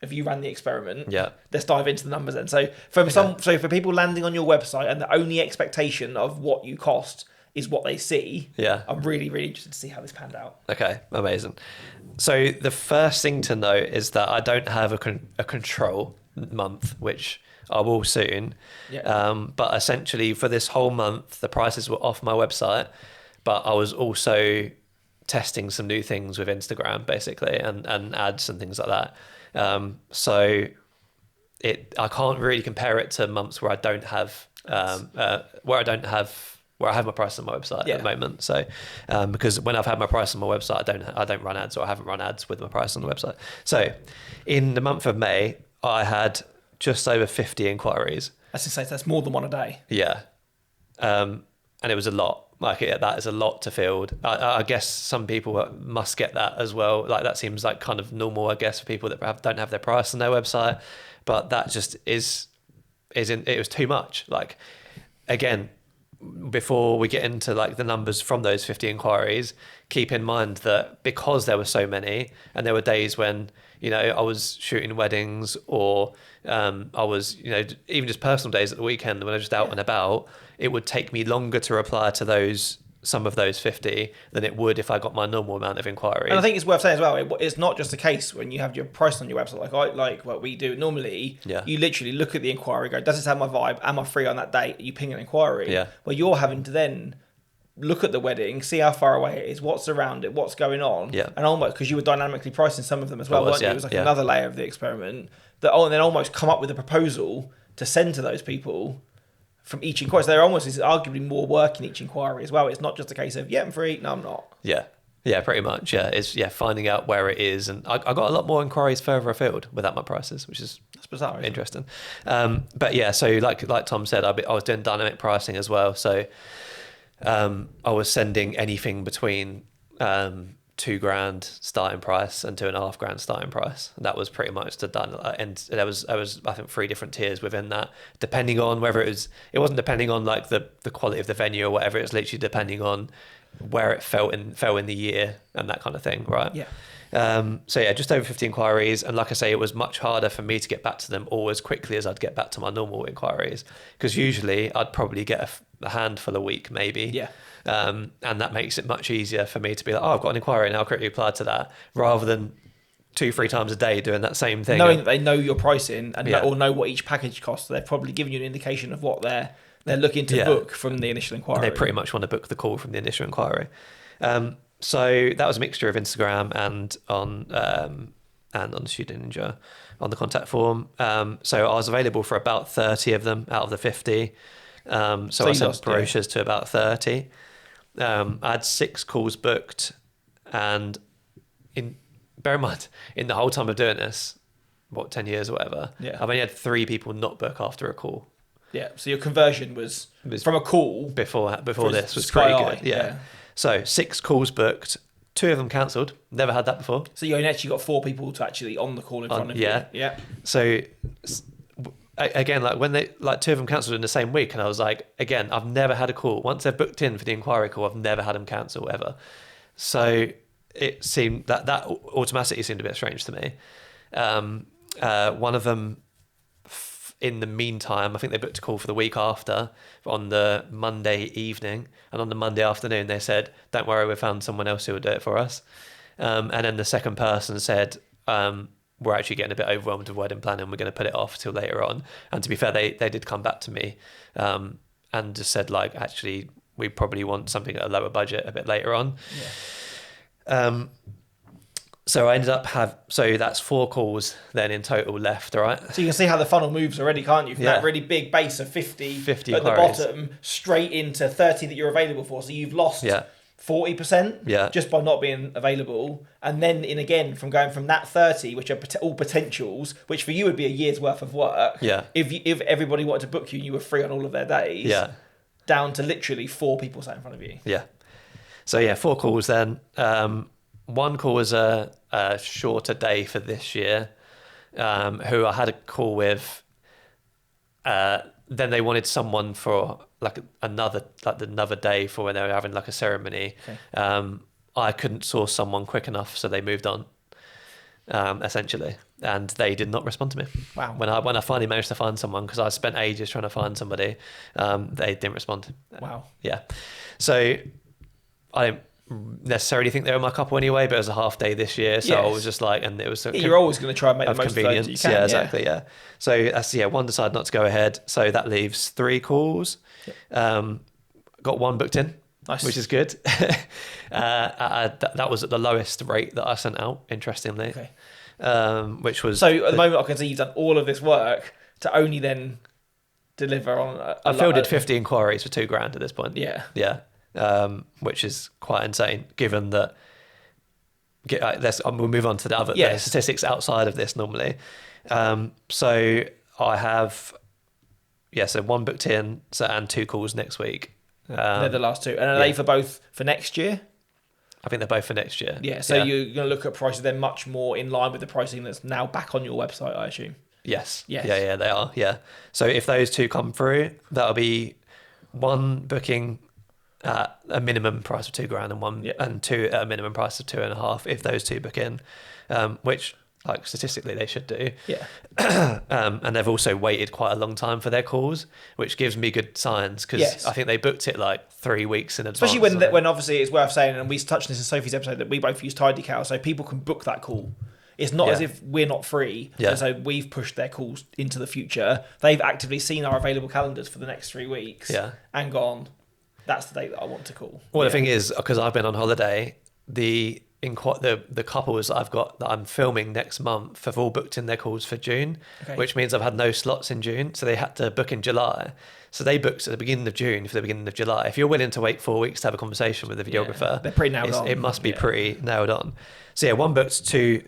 if you ran the experiment, let's dive into the numbers then. So so for people landing on your website and the only expectation of what you cost is what they see. I'm really, really interested to see how this panned out. Okay, amazing. So the first thing to note is that I don't have a control month, which I will soon. But essentially for this whole month, the prices were off my website, but I was also testing some new things with Instagram basically and ads and things like that. So I can't really compare it to months where I don't have where I have my price on my website at the moment. So, because when I've had my price on my website, I don't run ads, or I haven't run ads with my price on the website. So, in the month of May, I had just over 50 inquiries. That's more than one a day. Yeah, and it was a lot. Like that is a lot to field. I guess some people must get that as well. Like that seems like kind of normal, I guess, for people that don't have their price on their website. But that just it was too much. Like again, before we get into like the numbers from those 50 inquiries, keep in mind that because there were so many, and there were days when, you know, I was shooting weddings, or I was, you know, even just personal days at the weekend when I was just out and about, it would take me longer to reply to some of those 50 than it would if I got my normal amount of inquiries. And I think it's worth saying as well, it's not just a case when you have your price on your website, like what we do normally. You literally look at the inquiry, go, does this have my vibe? Am I free on that date? You ping an inquiry. Where you're having to then look at the wedding, see how far away it is, what's around it, what's going on. And almost, because you were dynamically pricing some of them as well, weren't you? It was like another layer of the experiment. And then almost come up with a proposal to send to those people. from each inquiry. So there almost is arguably more work in each inquiry as well. It's not just a case of, yeah, I'm free. No, I'm not. Yeah. Yeah, pretty much. Yeah, it's finding out where it is, and I got a lot more inquiries further afield without my prices, which is That's bizarre. Interesting. But yeah, so like Tom said, I was doing dynamic pricing as well. So I was sending anything between £2,000 starting price and £2,500 starting price. And that was pretty much the done. And there was I think 3 different tiers within that, depending on whether it wasn't depending on like the quality of the venue or whatever. It was literally depending on where it fell in the year and that kind of thing, right? Yeah. So yeah, just over 50 inquiries, and like I say, it was much harder for me to get back to them all as quickly as I'd get back to my normal inquiries, because usually I'd probably get a handful a week, maybe. Yeah. And that makes it much easier for me to be like, oh, I've got an inquiry and I'll quickly reply to that, rather than 2-3 times a day doing that same thing. Knowing that they know your pricing and Yeah. or know what each package costs, they're probably giving you an indication of what they're looking to book from the initial inquiry. And they pretty much want to book the call from the initial inquiry. So that was a mixture of Instagram and on Student Ninja on the contact form. So I was available for about 30 of them out of the 50. So I sent brochures to about 30. I had 6 calls booked, and bear in mind, in the whole time of doing this, 10 years or whatever, I've only had 3 people not book after a call. Yeah, so your conversion was from a call before this was pretty good. Yeah. So 6 calls booked, 2 of them cancelled. Never had that before. So you only actually got 4 people to actually on the call in front of you. Yeah. So again, like when 2 of them cancelled in the same week, and I was like, again, I've never had a call. Once they've booked in for the inquiry call, I've never had them cancel ever. So it seemed that automatically seemed a bit strange to me. One of them, in the meantime, I think they booked a call for the week after on the Monday evening, and on the Monday afternoon they said, don't worry, we found someone else who will do it for us. And then the second person said, we're actually getting a bit overwhelmed with wedding planning, we're going to put it off till later on. And to be fair, they did come back to me and just said, like, actually we probably want something at a lower budget a bit later on. So I ended up so that's 4 calls then in total left, all right? So you can see how the funnel moves already, can't you? From that really big base of 50 at inquiries. The bottom, straight into 30 that you're available for. So you've lost 40% just by not being available. And then again, from going from that 30, which are all potentials, which for you would be a year's worth of work. Yeah. If everybody wanted to book you and you were free on all of their days. Down to literally 4 people sat in front of you. Yeah. So 4 calls then. One call was a shorter day for this year, who I had a call with. Then they wanted someone for another day for when they were having like a ceremony. Okay. I couldn't source someone quick enough, so they moved on. Essentially, and they did not respond to me. Wow. When I finally managed to find someone, because I spent ages trying to find somebody, they didn't respond. Wow. Yeah. So I don't necessarily think they were my couple anyway, but it was a half day this year, so I was just like, and it was you're always going to try and make the most convenience. Of those you can, yeah, exactly. Yeah. So that's one decided not to go ahead, so that leaves 3 calls. Got 1 booked in. Nice. Which is good. That was at the lowest rate that I sent out, interestingly. Okay. Which was... So at the moment I can see you've done all of this work to only then deliver on... I fielded 50 inquiries for £2,000 at this point. Yeah. Yeah. Which is quite insane, given that... we'll move on to the statistics outside of this normally. So I have... so 1 booked in and 2 calls next week. They're the last 2. And are they for both for next year? I think they're both for next year. Yeah, so you're going to look at prices then much more in line with the pricing that's now back on your website, I assume. Yes. Yeah, they are. Yeah. So if those 2 come through, that'll be 1 booking at a minimum price of £2,000 and 2 at a minimum price of 2.5 if those 2 book in, which like statistically they should do. Yeah. And they've also waited quite a long time for their calls, which gives me good signs, because I think they booked it like 3 weeks in advance. Especially when obviously it's worth saying, and we touched on this in Sophie's episode, that we both use TidyCal, so people can book that call. It's not as if we're not free. Yeah. So we've pushed their calls into the future. They've actively seen our available calendars for the next 3 weeks and gone, that's the date that I want to call. Well, the thing is, because I've been on holiday, the the couples that I've got that I'm filming next month have all booked in their calls for June, which means I've had no slots in June, so they had to book in July. So they booked at the beginning of June for the beginning of July. If you're willing to wait 4 weeks to have a conversation with the videographer, they're pretty nailed on. It must be pretty nailed on. So yeah, one booked two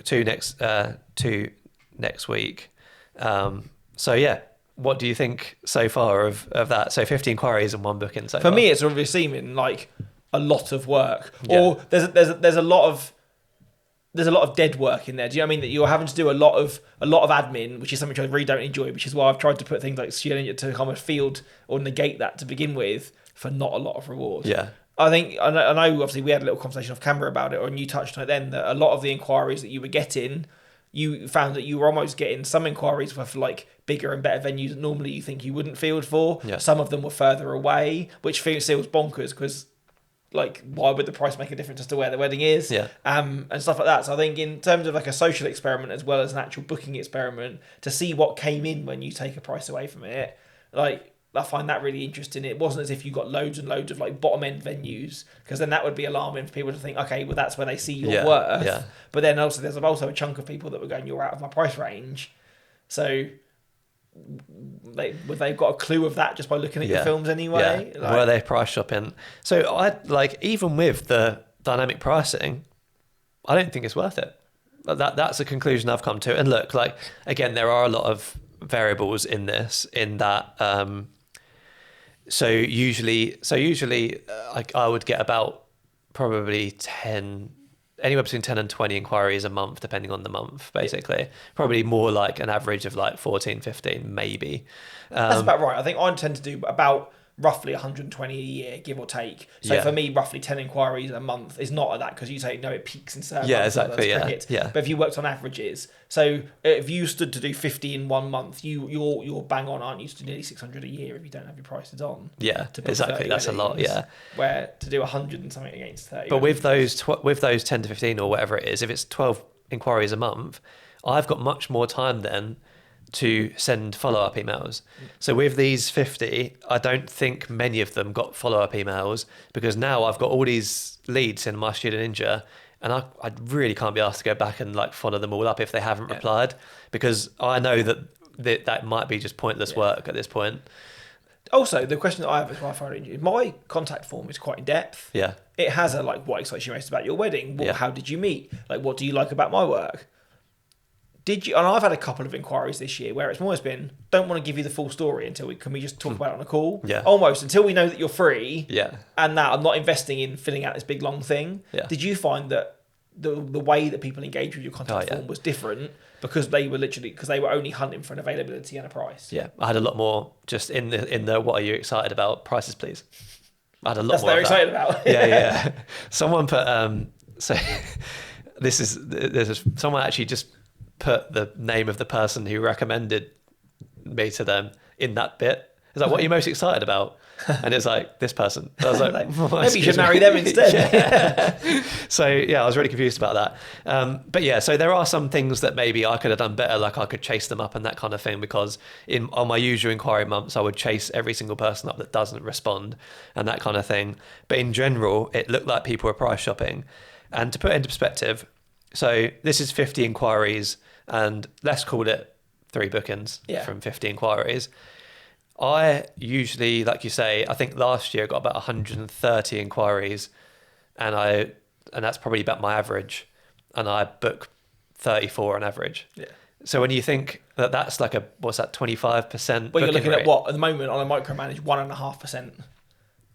next week. So yeah, what do you think so far of that? So 50 inquiries and one booking so far. For me, it's already seeming like a lot of work, or there's a lot of dead work in there. Do you know what I mean? That you're having to do a lot of admin, which is something I really don't enjoy. Which is why I've tried to put things like student to kind of field or negate that to begin with for not a lot of reward. Yeah. I know obviously we had a little conversation off camera about it, and you touched on it then, that a lot of the inquiries that you were getting, you found that you were almost getting some inquiries for like bigger and better venues that normally you think you wouldn't field for. Yeah. Some of them were further away, which feels bonkers because like why would the price make a difference as to where the wedding is? Yeah. And stuff like that. So I think in terms of like a social experiment as well as an actual booking experiment, to see what came in when you take a price away from it, like I find that really interesting. It wasn't as if you got loads and loads of like bottom end venues, because then that would be alarming for people to think, okay, well that's where they see your worth. Yeah. But then also there's also a chunk of people that were going, you're out of my price range. So they've got a clue of that just by looking at your films anyway. Yeah. Were they price shopping? So I like, even with the dynamic pricing, I don't think it's worth it. That's a conclusion I've come to. And look, like again, there are a lot of variables in this, in that so usually I would get about probably 10, anywhere between 10 and 20 inquiries a month, depending on the month, basically. Probably more like an average of like 14, 15, maybe. That's about right. I think I tend to do about roughly 120 a year, give or take. So for me, roughly 10 inquiries a month is not at that, because you say, no, it peaks in certain months. Exactly. Yeah. But if you worked on averages, so if you stood to do 50 in 1 month, you're bang on, aren't you, to nearly 600 a year if you don't have your prices on. Yeah, exactly. That's a lot, yeah. Where to do 100 and something against 30. But with those 10 to 15 or whatever it is, if it's 12 inquiries a month, I've got much more time then to send follow-up emails. So with these 50, I don't think many of them got follow-up emails, because now I've got all these leads in my Student Ninja, and I really can't be asked to go back and like follow them all up if they haven't replied, because I know that might be just pointless work at this point. Also, the question that I have is why I find it, my contact form is quite in depth. Yeah. It has a like, what excites you most about your wedding? How did you meet? Like, what do you like about my work? Did you? And I've had a couple of inquiries this year where it's almost been, don't want to give you the full story until can we just talk about it on a call? Yeah. Almost until we know that you're free. Yeah. And that I'm not investing in filling out this big long thing. Yeah. Did you find that the way that people engage with your contact form was different because they were only hunting for an availability and a price? Yeah. I had a lot more just in the what are you excited about? Prices, please. I had a lot That's more. That's what they're excited about. Yeah. Someone put so someone actually just put the name of the person who recommended me to them in that bit. It's like, what are you most excited about? And it's like, this person. I was like, maybe you should marry them instead. So yeah, I was really confused about that. But yeah, so there are some things that maybe I could have done better, like I could chase them up and that kind of thing, because on my usual inquiry months, I would chase every single person up that doesn't respond and that kind of thing. But in general, it looked like people were price shopping. And to put it into perspective, so this is 50 inquiries, and let's call it 3 bookings from 50 inquiries. I usually, like you say, I think last year I got about 130 inquiries, and that's probably about my average, and I book 34 on average. Yeah. So when you think that that's like what's that, 25%? Well, you're looking at what at the moment on a micromanage 1.5%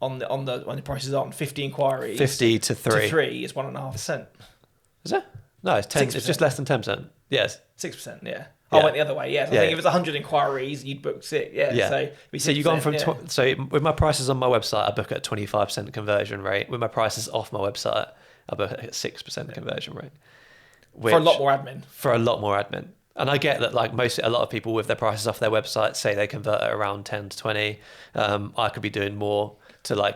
on the prices on 50 inquiries. 50 to 3. To 3 is 1.5%. Is it? No, it's 10. 6%. It's just less than 10%. Yes. 6%. Yeah. I went the other way. Yeah. So I think if it's 100 inquiries, you'd book 6. Yeah. So you've gone from so with my prices on my website, I book at 25% conversion rate. With my prices off my website, I book at 6% conversion rate. For a lot more admin. For a lot more admin. And I get that, like a lot of people with their prices off their website say they convert at around 10 to 20. I could be doing more to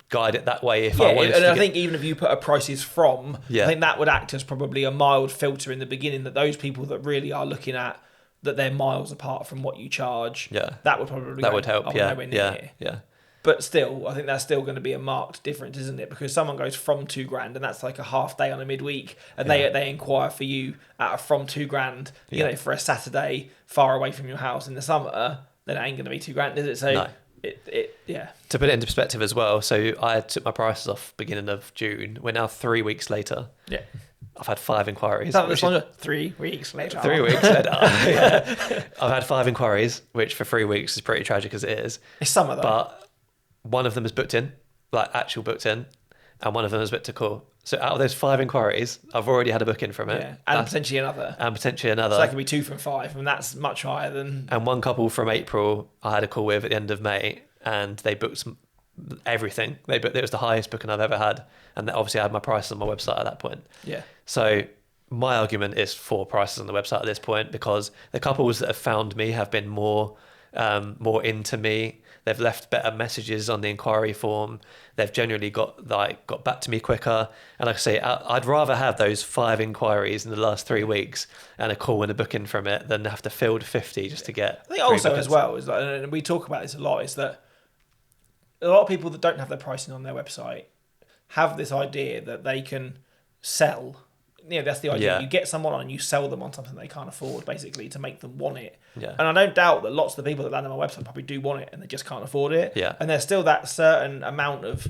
guide it that way if I wanted to. And I think even if you put a prices from, I think that would act as probably a mild filter in the beginning, that those people that really are looking at that they're miles apart from what you charge, that would probably would help. Yeah. But still, I think that's still going to be a marked difference, isn't it? Because someone goes from $2,000 and that's like a half day on a midweek, and they inquire for you from $2,000, you know, for a Saturday far away from your house in the summer, then it ain't going to be $2,000, is it? So No. Yeah. To put it into perspective as well, so I took my prices off beginning of June. We're now 3 weeks later. Yeah. I've had 5 inquiries. That's 3 weeks later. 3 weeks later. Yeah. I've had 5 inquiries, which for 3 weeks is pretty tragic as it is. It's summer though. But one of them is booked in, like actual booked in, and one of them is booked to call. So out of those 5 inquiries, I've already had a booking from it. Yeah. And potentially another. So that could be 2 from 5, and that's much higher than... And one couple from April I had a call with at the end of May, and they booked everything. It was the highest booking I've ever had, and obviously I had my prices on my website at that point. Yeah. So my argument is for prices on the website at this point, because the couples that have found me have been more into me. They've left better messages on the inquiry form. They've generally got back to me quicker. And like I say, I'd rather have those 5 inquiries in the last 3 weeks and a call and a booking from it than have to field 50 just to get. I think also as well is like, and we talk about this a lot, is that a lot of people that don't have their pricing on their website have this idea that they can sell. You know, that's the idea. Yeah. You get someone on and you sell them on something they can't afford, basically, to make them want it. Yeah. And I don't doubt that lots of the people that land on my website probably do want it and they just can't afford it. Yeah. And there's still that certain amount of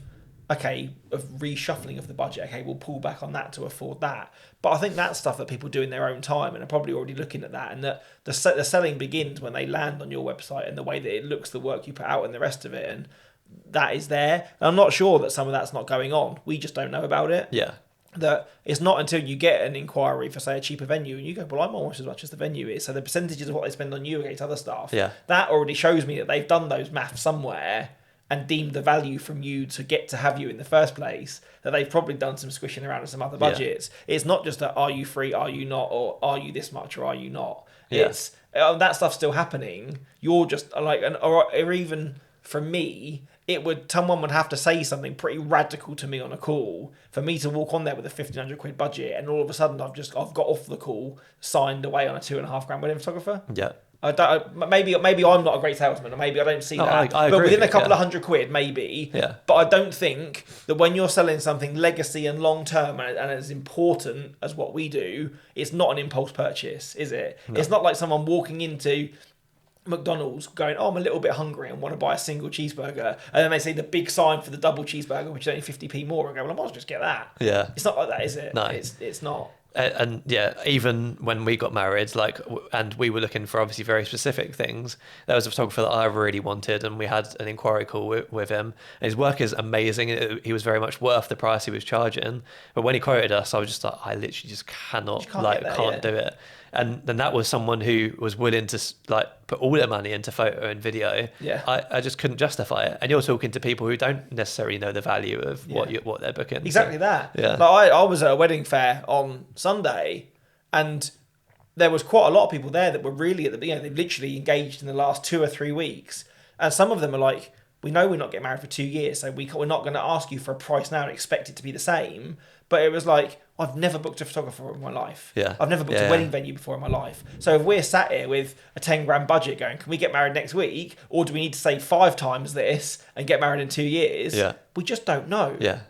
reshuffling of the budget. Okay, we'll pull back on that to afford that. But I think that's stuff that people do in their own time and are probably already looking at that. And that the selling begins when they land on your website and the way that it looks, the work you put out and the rest of it. And that is there. And I'm not sure that some of that's not going on. We just don't know about it. Yeah. That it's not until you get an inquiry for, say, a cheaper venue and you go, well, I'm almost as much as the venue is. So the percentages of what they spend on you against other stuff, that already shows me that they've done those maths somewhere and deemed the value from you to get to have you in the first place, that they've probably done some squishing around with some other budgets. It's not just that, are you free, are you not, or are you this much or are you not? It's that stuff's still happening. You're just like, or even for me, someone would have to say something pretty radical to me on a call for me to walk on there with a £1,500 budget, and all of a sudden I've got off the call, signed away on a £2,500 wedding photographer. Yeah. Maybe I'm not a great salesman, or maybe I don't see that. I but agree within with a couple you, of £100, maybe. Yeah. But I don't think that when you're selling something legacy and long term and as important as what we do, it's not an impulse purchase, is it? No. It's not like someone walking into McDonald's going, oh, I'm a little bit hungry and want to buy a single cheeseburger, and then they see the big sign for the double cheeseburger, which is only 50p more, and go, well, I might as well just get that. Yeah. It's not like that, is it? No. It's not. And yeah, even when we got married, and we were looking for obviously very specific things, there was a photographer that I really wanted, and we had an inquiry call with him. And his work is amazing. He was very much worth the price he was charging. But when he quoted us, I was just like, I literally just can't do it. And then that was someone who was willing to put all their money into photo and video. Yeah. I just couldn't justify it. And you're talking to people who don't necessarily know the value of what they're booking. Exactly that. Yeah. Like I was at a wedding fair on Sunday, and there was quite a lot of people there that were really they've literally engaged in the last 2 or 3 weeks. And some of them are like, we know we're not getting married for 2 years, so we're not going to ask you for a price now and expect it to be the same. But it was like, I've never booked a photographer in my life. Yeah. I've never booked a wedding venue before in my life. So if we're sat here with a 10 grand budget going, can we get married next week? Or do we need to save 5 times this and get married in 2 years? Yeah. We just don't know. Yeah.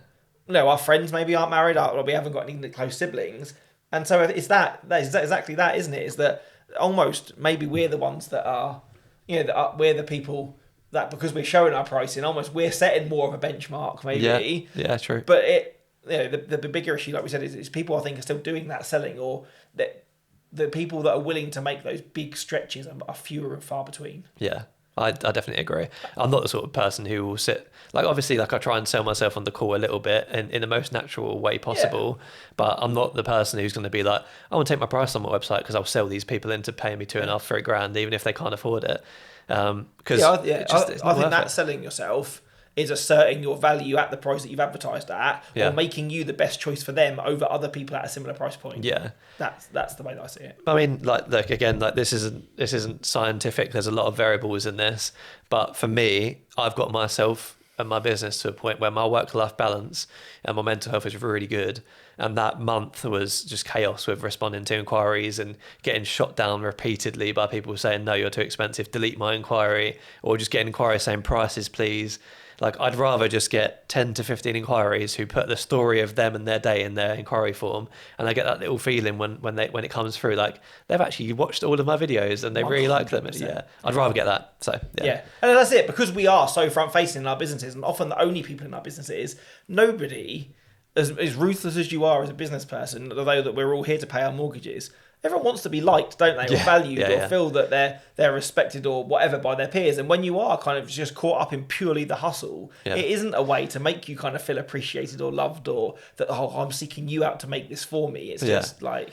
No, our friends maybe aren't married, or we haven't got any close siblings. And so it's that is exactly that, isn't it? Is that almost maybe we're the ones that are, we're the people that, because we're showing our pricing, almost we're setting more of a benchmark maybe. Yeah, true. But the bigger issue, like we said, is people I think are still doing that selling, or that the people that are willing to make those big stretches are fewer and far between. Yeah, I definitely agree. I'm not the sort of person who will sit, obviously I try and sell myself on the call a little bit in the most natural way possible, but I'm not the person who's going to be like, I want to take my price on my website because I'll sell these people into paying me $2.5 grand even if they can't afford it. I think that selling yourself is asserting your value at the price that you've advertised at, or making you the best choice for them over other people at a similar price point. Yeah, that's the way that I see it. I mean, look again, this isn't scientific. There's a lot of variables in this, but for me, I've got myself and my business to a point where my work-life balance and my mental health is really good. And that month was just chaos with responding to inquiries and getting shot down repeatedly by people saying, no, you're too expensive, delete my inquiry, or just getting inquiries saying prices, please. Like, I'd rather just get 10 to 15 inquiries who put the story of them and their day in their inquiry form, and I get that little feeling when it comes through, like they've actually watched all of my videos and they really like them. And, yeah, I'd rather get that. So yeah, and that's it, because we are so front facing in our businesses, and often the only people in our businesses, nobody, as ruthless as you are as a business person, although that we're all here to pay our mortgages, everyone wants to be liked, don't they, or valued, or feel that they're respected or whatever by their peers. And when you are kind of just caught up in purely the hustle, it isn't a way to make you kind of feel appreciated or loved, or that, oh, I'm seeking you out to make this for me. It's just like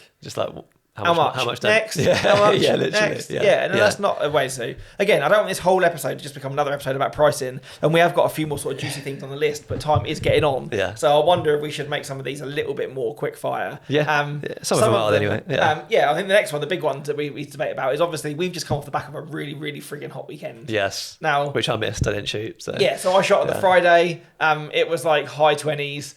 how much next? Yeah. How much literally. next? Yeah, and that's not a way. So again, I don't want this whole episode to just become another episode about pricing. And we have got a few more sort of juicy things on the list, but time is getting on. Yeah. So I wonder if we should make some of these a little bit more quick fire. Some of them are anyway. Yeah. I think the next one, the big one that we debate about, is obviously we've just come off the back of a really, really frigging hot weekend. Yes. Now, which I missed. I didn't shoot. So so I shot on the Friday. It was like high 20s.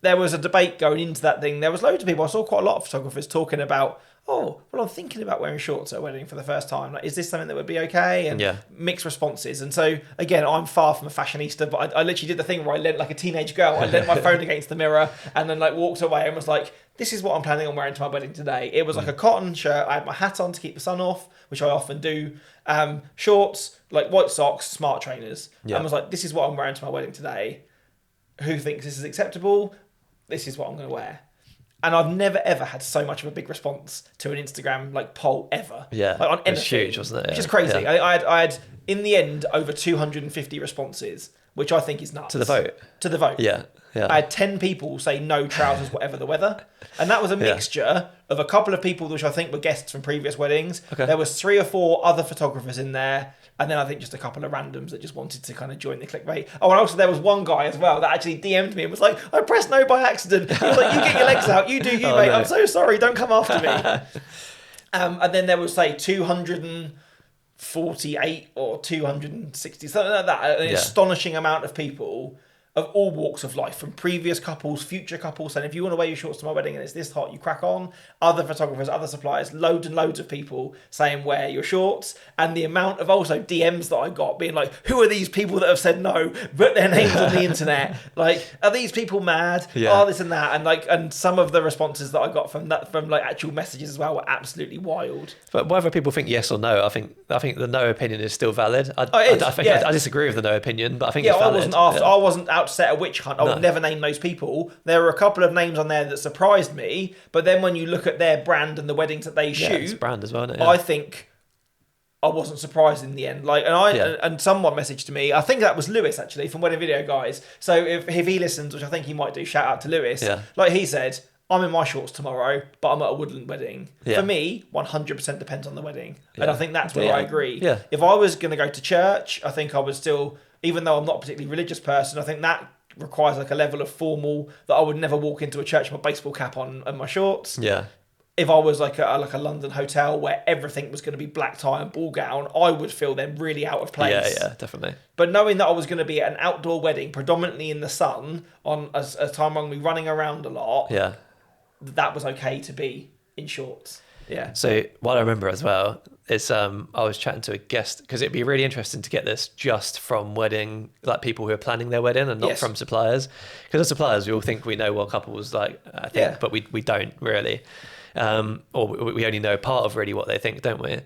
There was a debate going into that thing. There was loads of people. I saw quite a lot of photographers talking about, oh, well, I'm thinking about wearing shorts at a wedding for the first time. Like, is this something that would be okay? And mixed responses. And so, again, I'm far from a fashionista, but I literally did the thing where I leant like a teenage girl. I leant my phone against the mirror and then like walked away and was like, this is what I'm planning on wearing to my wedding today. It was like a cotton shirt. I had my hat on to keep the sun off, which I often do. Shorts, like white socks, smart trainers. And I was like, this is what I'm wearing to my wedding today. Who thinks this is acceptable? This is what I'm going to wear. And I've never ever had so much of a big response to an Instagram like poll ever. Yeah, like, on anything, it was huge, wasn't it? Which is crazy. Yeah. I had in the end over 250 responses, which I think is nuts. To the vote. To the vote. Yeah. I had 10 people say no trousers, whatever the weather, and that was a mixture of a couple of people which I think were guests from previous weddings. Okay. There was 3 or 4 other photographers in there. And then I think just a couple of randoms that just wanted to kind of join the clickbait. Oh, and also there was one guy as well that actually DM'd me and was like, I pressed no by accident. He was like, you get your legs out. You do you, mate. No. I'm so sorry. Don't come after me. And then there was, say, 248 or 260, something like that. An astonishing amount of people of all walks of life, from previous couples, future couples, and if you want to wear your shorts to my wedding and it's this hot, you crack on. Other photographers, other suppliers, loads and loads of people saying wear your shorts, and the amount of also DMs that I got being like, who are these people that have said no, put their names on the internet? Like, are these people mad? Oh, this and that, and some of the responses that I got from like actual messages as well were absolutely wild. But whether people think yes or no, I think the no opinion is still valid. I disagree with the no opinion, but I think it's valid. I wasn't out to set a witch hunt. I would never name those people. There were a couple of names on there that surprised me, but then when you look at their brand and the weddings that they shoot, it's brand as well, isn't it? I think I wasn't surprised in the end. Like, and someone messaged me. I think that was Lewis actually from Wedding Video Guys. So if he listens, which I think he might do, shout out to Lewis. Yeah. Like he said, I'm in my shorts tomorrow, but I'm at a woodland wedding. For me, 100% depends on the wedding, and I think that's where I agree. Yeah. If I was going to go to church, I think I would still, even though I'm not a particularly religious person, I think that requires like a level of formal that I would never walk into a church with my baseball cap on and my shorts. Yeah. If I was like a London hotel where everything was going to be black tie and ball gown, I would feel then really out of place. Yeah, definitely. But knowing that I was going to be at an outdoor wedding, predominantly in the sun, on a time when we running around a lot, that was okay to be in shorts. Yeah. So what I remember as well is I was chatting to a guest, because it'd be really interesting to get this just from wedding, like people who are planning their wedding, and not from suppliers. Because as suppliers, we all think we know what couples like, I think, but we don't really. Or we only know part of really what they think, don't we?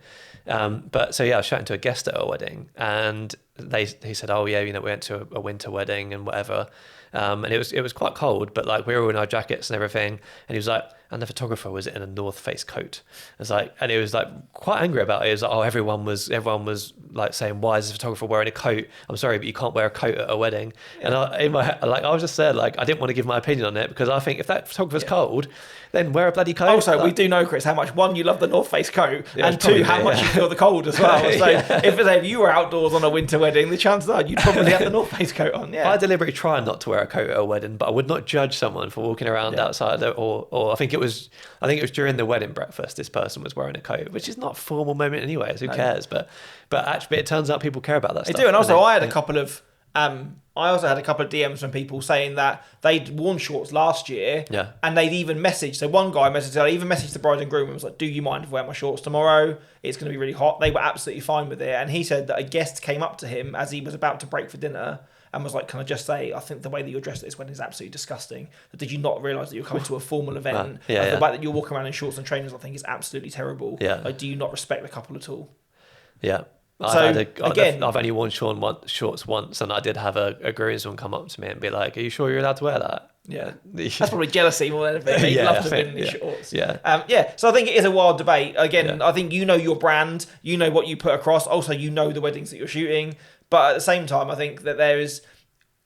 But so I was chatting to a guest at a wedding, and he said, oh yeah, we went to a winter wedding and whatever. And it was quite cold, but like we were all in our jackets and everything. And he was like, and the photographer was in a North Face coat. It's like, and he was like quite angry about it. He was like, oh, everyone was like saying, why is the photographer wearing a coat? I'm sorry, but you can't wear a coat at a wedding. And I was just there, like, I didn't want to give my opinion on it, because I think if that photographer's cold, then wear a bloody coat. Also, we do know, Chris, how much, 1, you love the North Face coat, and 2, how much you feel the cold as well. So if you were outdoors on a winter wedding, the chances are you'd probably have the North Face coat on. Yeah. I deliberately try not to wear a coat at a wedding, but I would not judge someone for walking around outside, or I think it was during the wedding breakfast, this person was wearing a coat, which is not a formal moment anyway, so who cares? But actually, it turns out people care about that stuff. They do, and also I had a couple of DMs from people saying that they'd worn shorts last year, and they'd even messaged. So one guy messaged, I even messaged the bride and groom and was like, do you mind if I wear my shorts tomorrow? It's going to be really hot. They were absolutely fine with it. And he said that a guest came up to him as he was about to break for dinner and was like, can I just say, I think the way that you're dressed at this wedding is absolutely disgusting. Did you not realise that you're coming to a formal event? The fact that you're walking around in shorts and trainers, I think, is absolutely terrible. Like, do you not respect the couple at all? Yeah. So I've only worn shorts once, and I did have a groomsman come up to me and be like, "Are you sure you're allowed to wear that?" Yeah, that's probably jealousy more than anything. He'd love to have been in his shorts. Yeah. So I think it is a wild debate. Again, I think you know your brand, you know what you put across. Also, you know the weddings that you're shooting. But at the same time, I think that there is,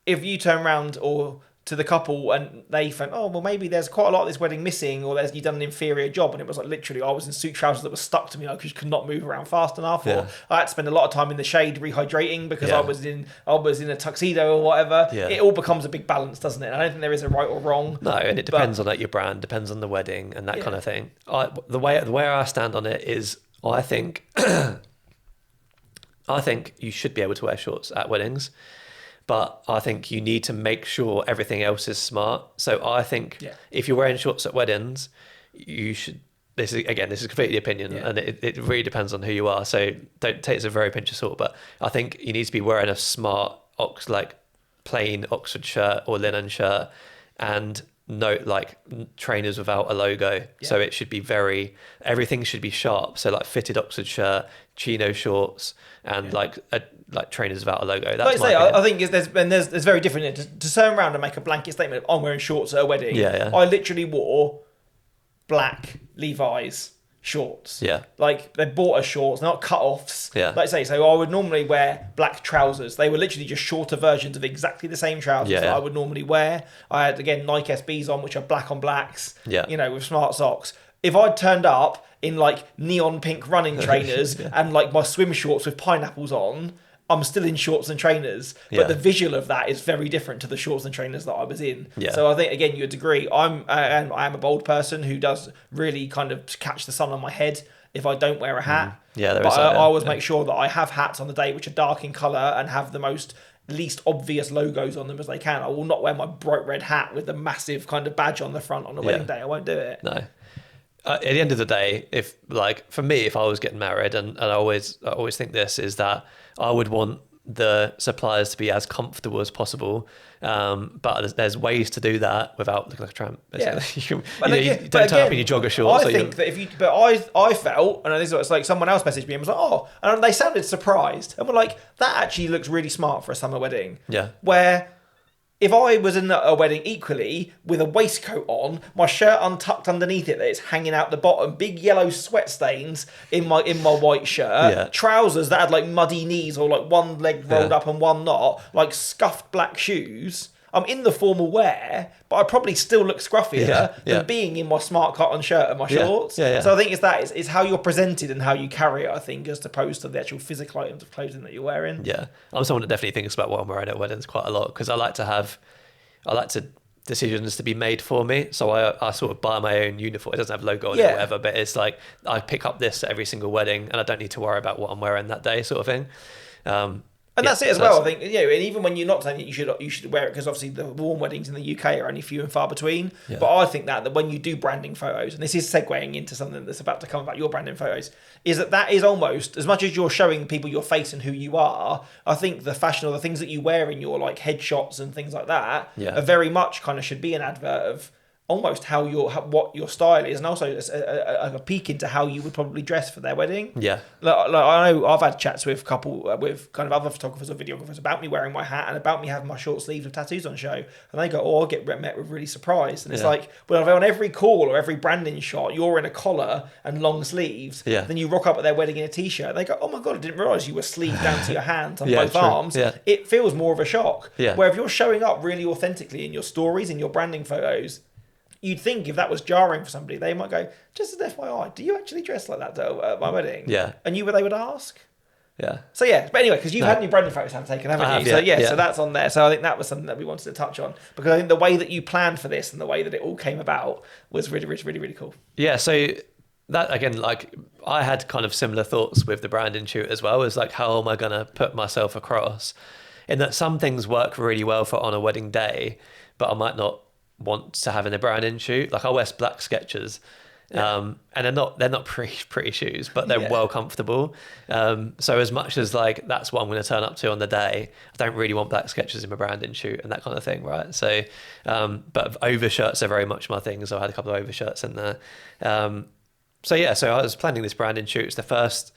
if you turn around or to the couple and they think, oh, well, maybe there's quite a lot of this wedding missing, or you've done an inferior job, and it was like literally I was in suit trousers that were stuck to me, I just could not move around fast enough, or I had to spend a lot of time in the shade rehydrating because I was in a tuxedo or whatever. It all becomes a big balance, doesn't it? I don't think there is a right or wrong. No, and it depends on your brand, depends on the wedding and that kind of thing. The way I stand on it is, I think you should be able to wear shorts at weddings. But I think you need to make sure everything else is smart. So I think if you're wearing shorts at weddings, you should. This is completely opinion, and it really depends on who you are. So don't take it as a very pinch of salt. But I think you need to be wearing a smart plain Oxford shirt or linen shirt, and trainers without a logo. So it should be everything should be sharp. So fitted Oxford shirt, chino shorts, and trainers without a logo. That's I think there's very different to turn around and make a blanket statement of, I'm wearing shorts at a wedding. I literally wore black Levi's shorts. They bought us shorts, not cut-offs. So I would normally wear black trousers. They were literally just shorter versions of exactly the same trousers that I would normally wear. I had, again, Nike SBs on, which are black on blacks, with smart socks. If I'd turned up in neon pink running trainers and my swim shorts with pineapples on, I'm still in shorts and trainers, but the visual of that is very different to the shorts and trainers that I was in. So I think, again, you'd agree. I am a bold person who does really kind of catch the sun on my head if I don't wear a hat. I always make sure that I have hats on the day which are dark in colour and have the least obvious logos on them as they can. I will not wear my bright red hat with a massive kind of badge on the front on a wedding day. I won't do it. No. At the end of the day, for me, if I was getting married, and I always think this, is that I would want the suppliers to be as comfortable as possible, but there's ways to do that without looking like a tramp. You don't turn up in your jogger shorts. I think that I felt, and this is what it's like, someone else messaged me and was like, oh, and they sounded surprised, and we're like, that actually looks really smart for a summer wedding. Where if I was in a wedding equally with a waistcoat on, my shirt untucked underneath it that it's hanging out the bottom, big yellow sweat stains in my white shirt, trousers that had muddy knees or one leg rolled up and one not, scuffed black shoes, I'm in the formal wear, but I probably still look scruffier than being in my smart cotton shirt and my shorts. So I think it's how you're presented and how you carry it, I think, as opposed to the actual physical items of clothing that you're wearing. Yeah. I'm someone that definitely thinks about what I'm wearing at weddings quite a lot, because I like to decisions to be made for me. So I sort of buy my own uniform. It doesn't have a logo on it or whatever, but it's I pick up this at every single wedding and I don't need to worry about what I'm wearing that day, sort of thing. And that's it as well, I think. And even when you're not saying that you should wear it, because obviously the warm weddings in the UK are only few and far between. But I think that when you do branding photos, and this is segueing into something that's about to come about your branding photos, is that is almost, as much as you're showing people your face and who you are, I think the fashion or the things that you wear in your headshots and things like that are very much kind of should be an advert of almost what your style is, and also a peek into how you would probably dress for their wedding. I know I've had chats with with kind of other photographers or videographers about me wearing my hat and about me having my short sleeves with tattoos on show, and they go, oh, I'll get met with really surprised. And it's well, on every call or every branding shot you're in a collar and long sleeves, then you rock up at their wedding in a t-shirt and they go, oh my god, I didn't realise you were sleeved down to your hands on both arms. It feels more of a shock. Where if you're showing up really authentically in your stories, in your branding photos, you'd think if that was jarring for somebody, they might go, just as FYI, do you actually dress like that at my wedding? And they would ask? So but anyway, because you've had new branding photos taken, haven't you? So that's on there. So I think that was something that we wanted to touch on, because I think the way that you planned for this and the way that it all came about was really, really, really, really cool. Yeah, so that, again, I had kind of similar thoughts with the branding shoot as well, as how am I going to put myself across? In that some things work really well for on a wedding day, but I might not want to have in a branding shoot. I wear black Skechers, And they're not pretty shoes, but they're well comfortable. So as much as like that's what I'm going to turn up to on the day, I don't really want black Skechers in my branding shoot and that kind of thing, right? So, but overshirts are very much my thing. So I had a couple of overshirts in there. So I was planning this branding shoot. It's the first,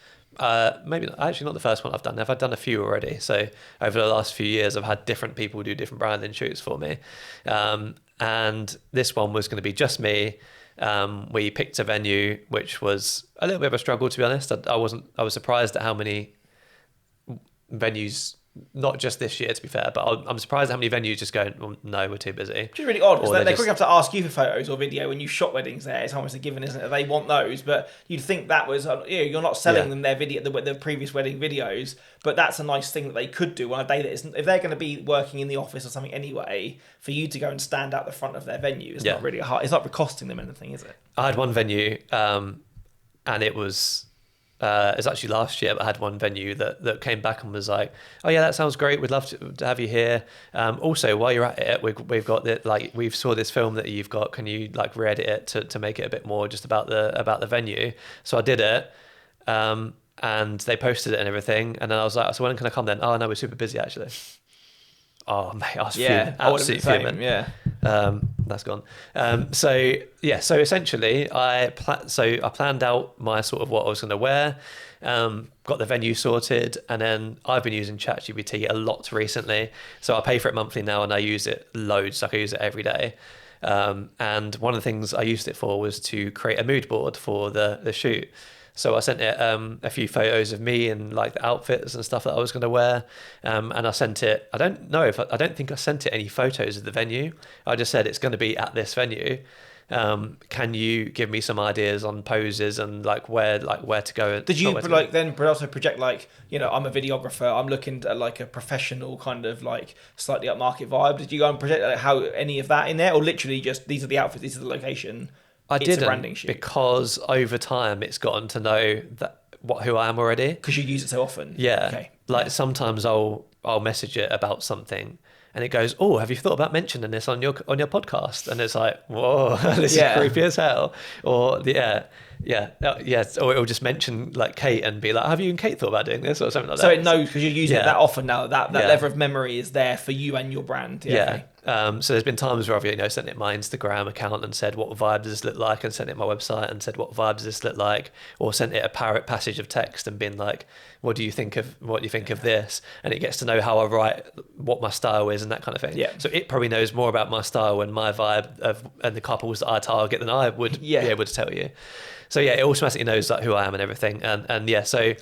maybe not, actually not the first one I've done. I've done a few already. So over the last few years, I've had different people do different branding shoots for me. And this one was going to be just me. We picked a venue, which was a little bit of a struggle, to be honest. I was surprised at how many venues, not just this year, to be fair, but I'm surprised at how many venues just go, well, no, we're too busy. Which is really odd, because they're quick enough to ask you for photos or video when you shot weddings there. It's almost a given, isn't it? They want those, but you'd think that was, you're not selling them their video, the previous wedding videos, but that's a nice thing that they could do on a day that isn't, if they're going to be working in the office or something anyway, for you to go and stand out the front of their venue, it's not really it's not costing them anything, is it? I had one venue, and it was actually last year, but I had one venue that came back and was like, oh yeah, that sounds great, we'd love to have you here. Also, while you're at it, we've got the, like, we've saw this film that you've got, can you like re-edit it to make it a bit more just about the venue? So I did it, and they posted it and everything, and then I was like, so when can I come then? Oh no, we're super busy actually. Oh mate, I was fuming, absolutely fuming. Yeah. That's gone. So essentially I planned out my sort of what I was going to wear, got the venue sorted, and then I've been using ChatGPT a lot recently. So I pay for it monthly now, and I use it loads. Like I use it every day. And one of the things I used it for was to create a mood board for the shoot. So I sent it a few photos of me and like the outfits and stuff that I was going to wear, and I sent it. I don't think I sent it any photos of the venue. I just said it's going to be at this venue. Can you give me some ideas on poses and like where to go? Did you then also project like, I'm a videographer, I'm looking at like a professional kind of like slightly upmarket vibe? Did you go and project like how any of that in there, or literally just these are the outfits, these are the location? I didn't, because over time it's gotten to know who I am already. Because you use it so often. Yeah. Okay. Like sometimes I'll message it about something, and it goes, "Oh, have you thought about mentioning this on your podcast?" And it's like, "Whoa, this is creepy as hell." Or or it'll just mention like Kate and be like, "Have you and Kate thought about doing this?" or something like that. So it knows, because you're using it that often now. That level of memory is there for you and your brand. Yeah. So there's been times where I've sent it my Instagram account and said, what vibe does this look like, and sent it my website and said, what vibe does this look like, or sent it a passage of text and been like, what do you think of this? And it gets to know how I write, what my style is and that kind of thing. So it probably knows more about my style and my vibe and the couples that I target than I would be able to tell you. So it automatically knows like who I am and everything. And so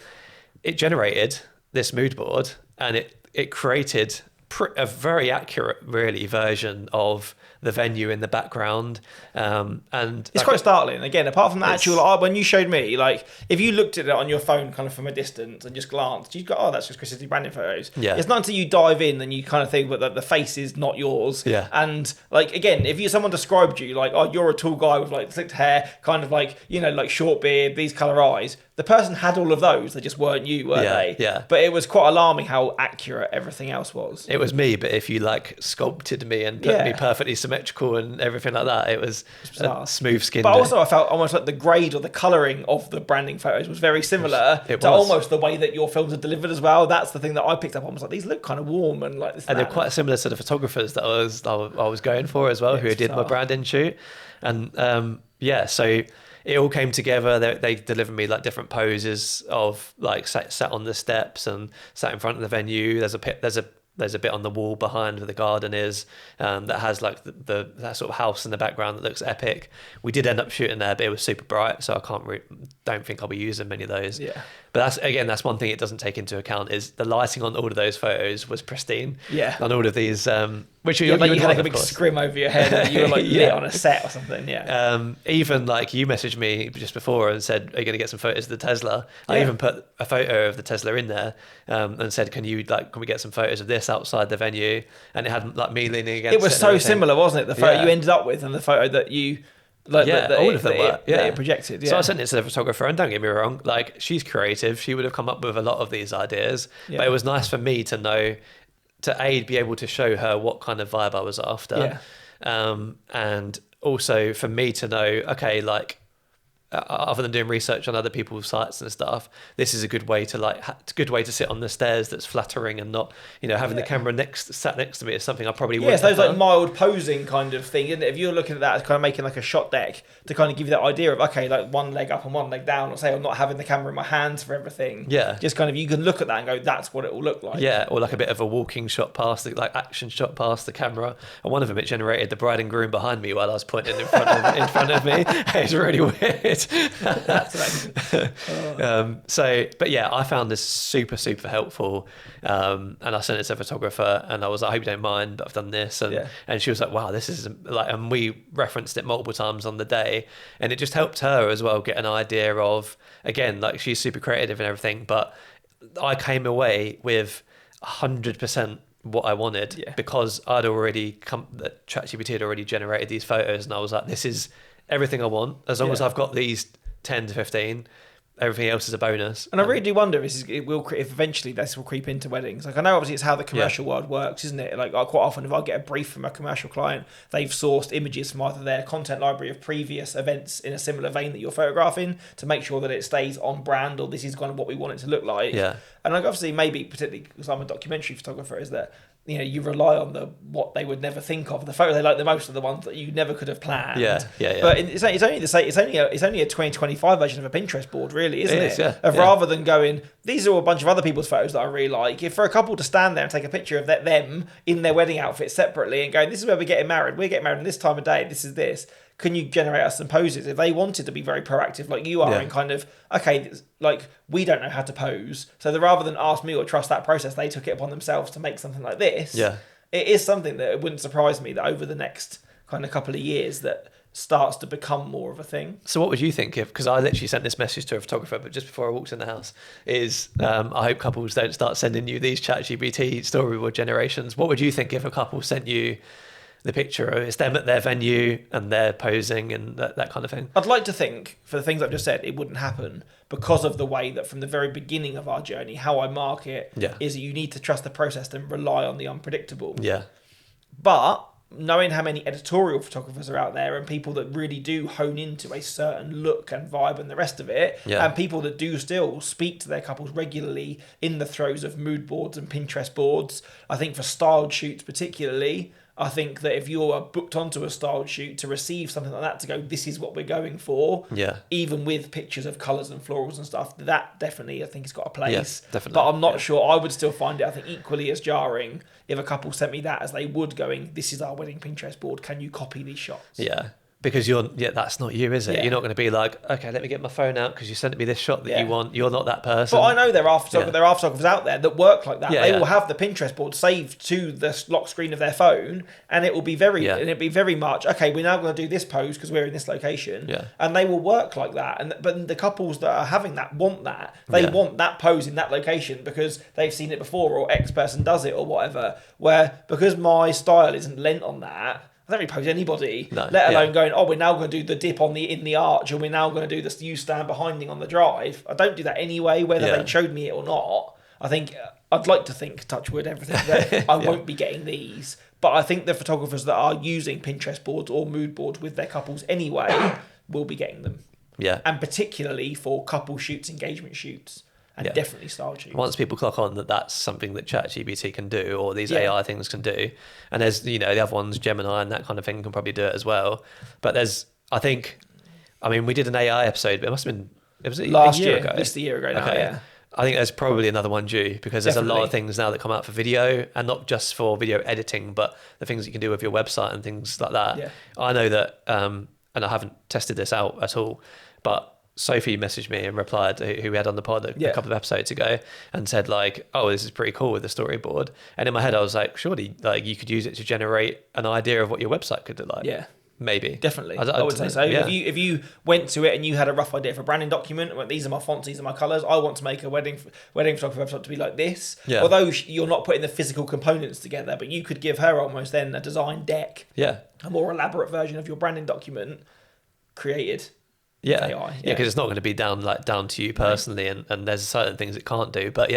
it generated this mood board, and it created a very accurate, really, version of the venue in the background, and it's quite startling. Again, apart from the actual, when you showed me, like if you looked at it on your phone, kind of from a distance, and just glanced, you'd go, "Oh, that's just Chris's branding photos." Yeah, it's not until you dive in and you kind of think that the face is not yours. Yeah, and like again, if someone described you like, "Oh, you're a tall guy with like slicked hair, kind of like like short beard, these colour eyes," the person had all of those. They just weren't you, were they? Yeah. But it was quite alarming how accurate everything else was. It was me, but if you like sculpted me and put me perfectly symmetrical and everything like that, it was smooth skin. But also I felt almost like the grade or the colouring of the branding photos was very similar to almost the way that your films are delivered as well. That's the thing that I picked up on, was like, these look kind of warm and like this. And they're quite similar to the photographers that I was going for as well, who did my branding shoot. And so it all came together. They delivered me like different poses of like sat on the steps and sat in front of the venue. There's a bit on the wall behind where the garden is, that has like that sort of house in the background that looks epic. We did end up shooting there, but it was super bright, so I don't think I'll be using many of those. Yeah. But that's one thing it doesn't take into account, is the lighting on all of those photos was pristine. Yeah. On all of these, which you had like a big scrim over your head, and you were like lit on a set or something. Yeah. Even like you messaged me just before and said, "Are you going to get some photos of the Tesla?" I even put a photo of the Tesla in there, and said, "Can we get some photos of this outside the venue?" And it had like me leaning against it. It was so similar, wasn't it? The photo you ended up with and the photo that you. All of them were. It projected. Yeah. So I sent it to the photographer, and don't get me wrong, like she's creative. She would have come up with a lot of these ideas, but it was nice for me to know, be able to show her what kind of vibe I was after, and also for me to know, okay, like other than doing research on other people's sites and stuff, this is a good way to good way to sit on the stairs that's flattering and not, having the camera sat next to me is something I probably wouldn't have done. Like mild posing kind of thing, isn't it? If you're looking at that as kind of making like a shot deck to kind of give you that idea of, okay, like one leg up and one leg down, or say I'm not having the camera in my hands for everything. Yeah. Just kind of, you can look at that and go, that's what it will look like. Yeah, or like a bit of a walking shot past the, like action shot past the camera. And one of them, it generated the bride and groom behind me while I was pointing in front of me. It's really weird. That's amazing. But yeah, I found this super, super helpful. And I sent it to a photographer and I was like, I hope you don't mind, but I've done this. And she was like, wow, this is like, and we referenced it multiple times on the day. And it just helped her as well get an idea of, again, like she's super creative and everything, but I came away with 100% what I wanted because I'd already that ChatGPT had already generated these photos, and I was like, this is everything I want. As long as I've got these 10 to 15, everything else is a bonus. And I really do wonder if eventually this will creep into weddings. Like, I know obviously it's how the commercial world works, isn't it? Like, quite often if I get a brief from a commercial client, they've sourced images from either their content library of previous events in a similar vein that you're photographing to make sure that it stays on brand, or this is kind of what we want it to look like. Yeah. And like, obviously, maybe particularly because I'm a documentary photographer, is that you rely on what they would never think of. The photo they like the most are the ones that you never could have planned. Yeah. But it's only a 2025 version of a Pinterest board, really, isn't it? Yeah. Rather than going, these are a bunch of other people's photos that I really like. If for a couple to stand there and take a picture of them in their wedding outfits separately and going, this is where we're getting married. We're getting married in this time of day. This is this. Can you generate us some poses? If they wanted to be very proactive like you are and kind of, okay, like we don't know how to pose. So rather than ask me or trust that process, they took it upon themselves to make something like this. Yeah. It is something that it wouldn't surprise me that over the next kind of couple of years that starts to become more of a thing. So what would you think if, because I literally sent this message to a photographer, but just before I walked in the house, is I hope couples don't start sending you these ChatGPT storyboard generations. What would you think if a couple sent you the picture of it's them at their venue and they're posing and that kind of thing? I'd like to think, for the things I've just said, it wouldn't happen because of the way that from the very beginning of our journey, how I mark it is that you need to trust the process and rely on the unpredictable. Yeah. But knowing how many editorial photographers are out there and people that really do hone into a certain look and vibe and the rest of it, and people that do still speak to their couples regularly in the throes of mood boards and Pinterest boards, I think for styled shoots particularly, I think that if you're booked onto a styled shoot to receive something like that, to go, this is what we're going for, even with pictures of colours and florals and stuff, that definitely I think has got a place. Yes, definitely. But I'm not sure. I would still find it, I think, equally as jarring if a couple sent me that as they would going, this is our wedding Pinterest board, can you copy these shots? Yeah. Because that's not you, is it? You're not going to be like, okay, let me get my phone out because you sent me this shot that you want. You're not that person. But I know there are photographers out there that work like that. Yeah, they will have the Pinterest board saved to the lock screen of their phone, and it will be very much, okay, we're now going to do this pose because we're in this location. Yeah. And they will work like that. But the couples that are having that want that. They want that pose in that location because they've seen it before, or X person does it, or whatever. Where because my style isn't lent on that, I don't really pose anybody, let alone going, we're now going to do the dip in the arch, and we're now going to do this you stand behinding on the drive. I don't do that anyway, whether they showed me it or not. I think, I'd like to think, touch wood, everything, that I won't be getting these. But I think the photographers that are using Pinterest boards or mood boards with their couples anyway will be getting them. Yeah. And particularly for couple shoots, engagement shoots. And definitely style shoots. Once people clock on that's something that ChatGPT can do, or these AI things can do, and there's the other ones, Gemini and that kind of thing can probably do it as well. But we did an AI episode, but it was last a year ago. Just a year ago now. Yeah. I think there's probably another one due because there's a lot of things now that come out for video, and not just for video editing, but the things you can do with your website and things like that. Yeah. I know that, and I haven't tested this out at all, but Sophie messaged me and replied, who we had on the pod a couple of episodes ago, and said like, oh, this is pretty cool with the storyboard. And in my head, I was like, surely like you could use it to generate an idea of what your website could look like. Yeah. Maybe. Definitely. I would say so. Yeah. If you went to it and you had a rough idea for a branding document, went, these are my fonts, these are my colours, I want to make a wedding photography website to be like this. Yeah. Although you're not putting the physical components together, but you could give her almost then a design deck. Yeah. A more elaborate version of your branding document created. AI, because it's not going to be down to you personally, and there's certain things it can't do. But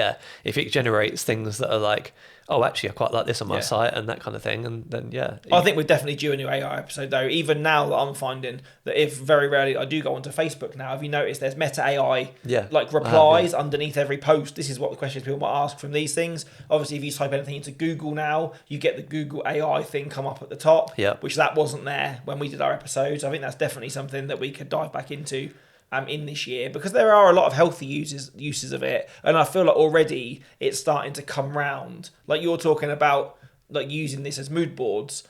if it generates things that are like, oh, actually, I quite like this on my site and that kind of thing. And then, I think we're definitely due a new AI episode, though. Even now that I'm finding that if very rarely I do go onto Facebook now, have you noticed there's Meta AI, like replies underneath every post? This is what the questions people might ask from these things. Obviously, if you type anything into Google now, you get the Google AI thing come up at the top, which that wasn't there when we did our episodes. I think that's definitely something that we could dive back into in this year, because there are a lot of healthy uses of it, and I feel like already it's starting to come round. Like you're talking about, like using this as mood boards.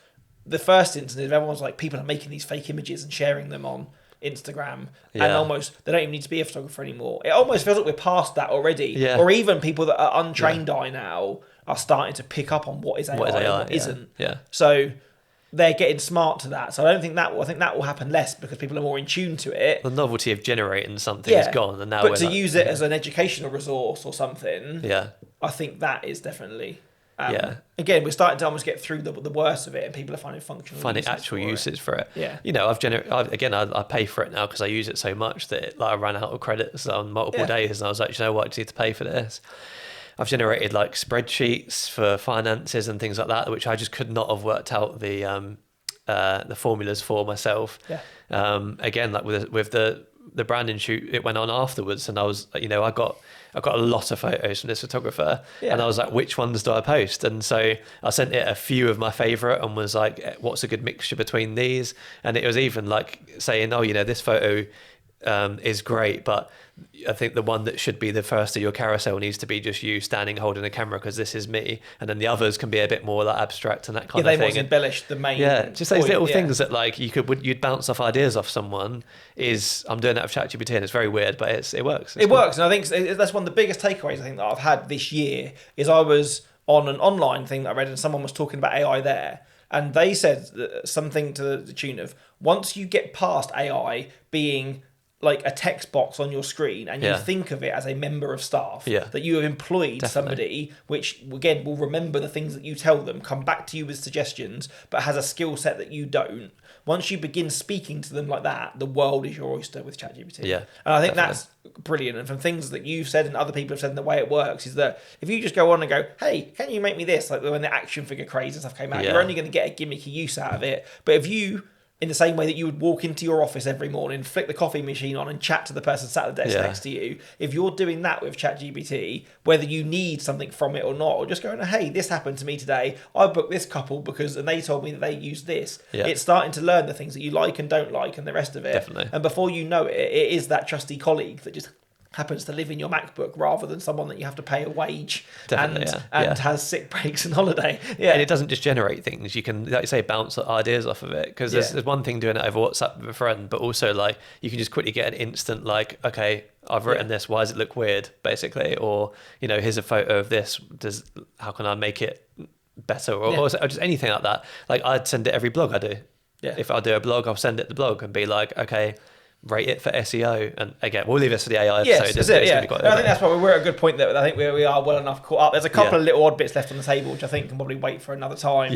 The first instance of everyone's like, people are making these fake images and sharing them on Instagram, and almost they don't even need to be a photographer anymore. It almost feels like we're past that already. Or even people that are untrained eye now are starting to pick up on what is AI, and what isn't. So they're getting smart to that. So I don't think that will. I think that will happen less because people are more in tune to it. The novelty of generating something is gone, and now. But to use it as an educational resource or something, I think that is definitely. Again, we're starting to almost get through the worst of it, and people are finding functional, finding actual uses for it. Yeah, you know, I pay for it now because I use it so much that I ran out of credits on multiple days, and I was like, you know what, I just need to pay for this. I've generated like spreadsheets for finances and things like that, which I just could not have worked out the formulas for myself. Again, like with the branding shoot, it went on afterwards, and I was, you know, I got a lot of photos from this photographer, and I was like, which ones do I post? And so I sent it a few of my favorite and was like, what's a good mixture between these? And it was even like saying, oh, you know, this photo is great, but I think the one that should be the first of your carousel needs to be just you standing holding a camera because this is me, and then the others can be a bit more like abstract and that kind of thing. They must embellish the main. Just those little things that like you'd bounce off ideas off someone. I'm doing that with ChatGPT, and it's very weird, but it works. It works, and I think that's one of the biggest takeaways I think that I've had this year. Is I was on an online thing that I read, and someone was talking about AI there. And they said something to the tune of, once you get past AI being like a text box on your screen, and you think of it as a member of staff, that you have employed somebody, which again will remember the things that you tell them, come back to you with suggestions, but has a skill set that you don't. Once you begin speaking to them like that, the world is your oyster with ChatGPT. And I think that's brilliant. And from things that you've said and other people have said, and the way it works is that if you just go on and go, hey, can you make me this? Like when the action figure craze and stuff came out, you're only going to get a gimmicky use out of it. But if you, in the same way that you would walk into your office every morning, flick the coffee machine on and chat to the person sat at the desk next to you, if you're doing that with ChatGPT, whether you need something from it or not, or just going, hey, this happened to me today, I booked this couple and they told me that they use this. It's starting to learn the things that you like and don't like and the rest of it. Definitely. And before you know it, it is that trusty colleague that just happens to live in your MacBook rather than someone that you have to pay a wage and has sick breaks and holiday. And it doesn't just generate things. You can, like you say, bounce ideas off of it, because there's one thing doing it over WhatsApp with a friend, but also like you can just quickly get an instant like, okay, I've written this, why does it look weird, basically? Or, you know, here's a photo of this, how can I make it better? Or just anything like that. Like I'd send it every blog I do. If I do a blog, I'll send it the blog and be like, okay, rate it for SEO. And again, we'll leave this for the AI episode. Yes, that's it, I think that's probably, we're at a good point there. I think we are well enough caught up. There's a couple of little odd bits left on the table, which I think can probably wait for another time.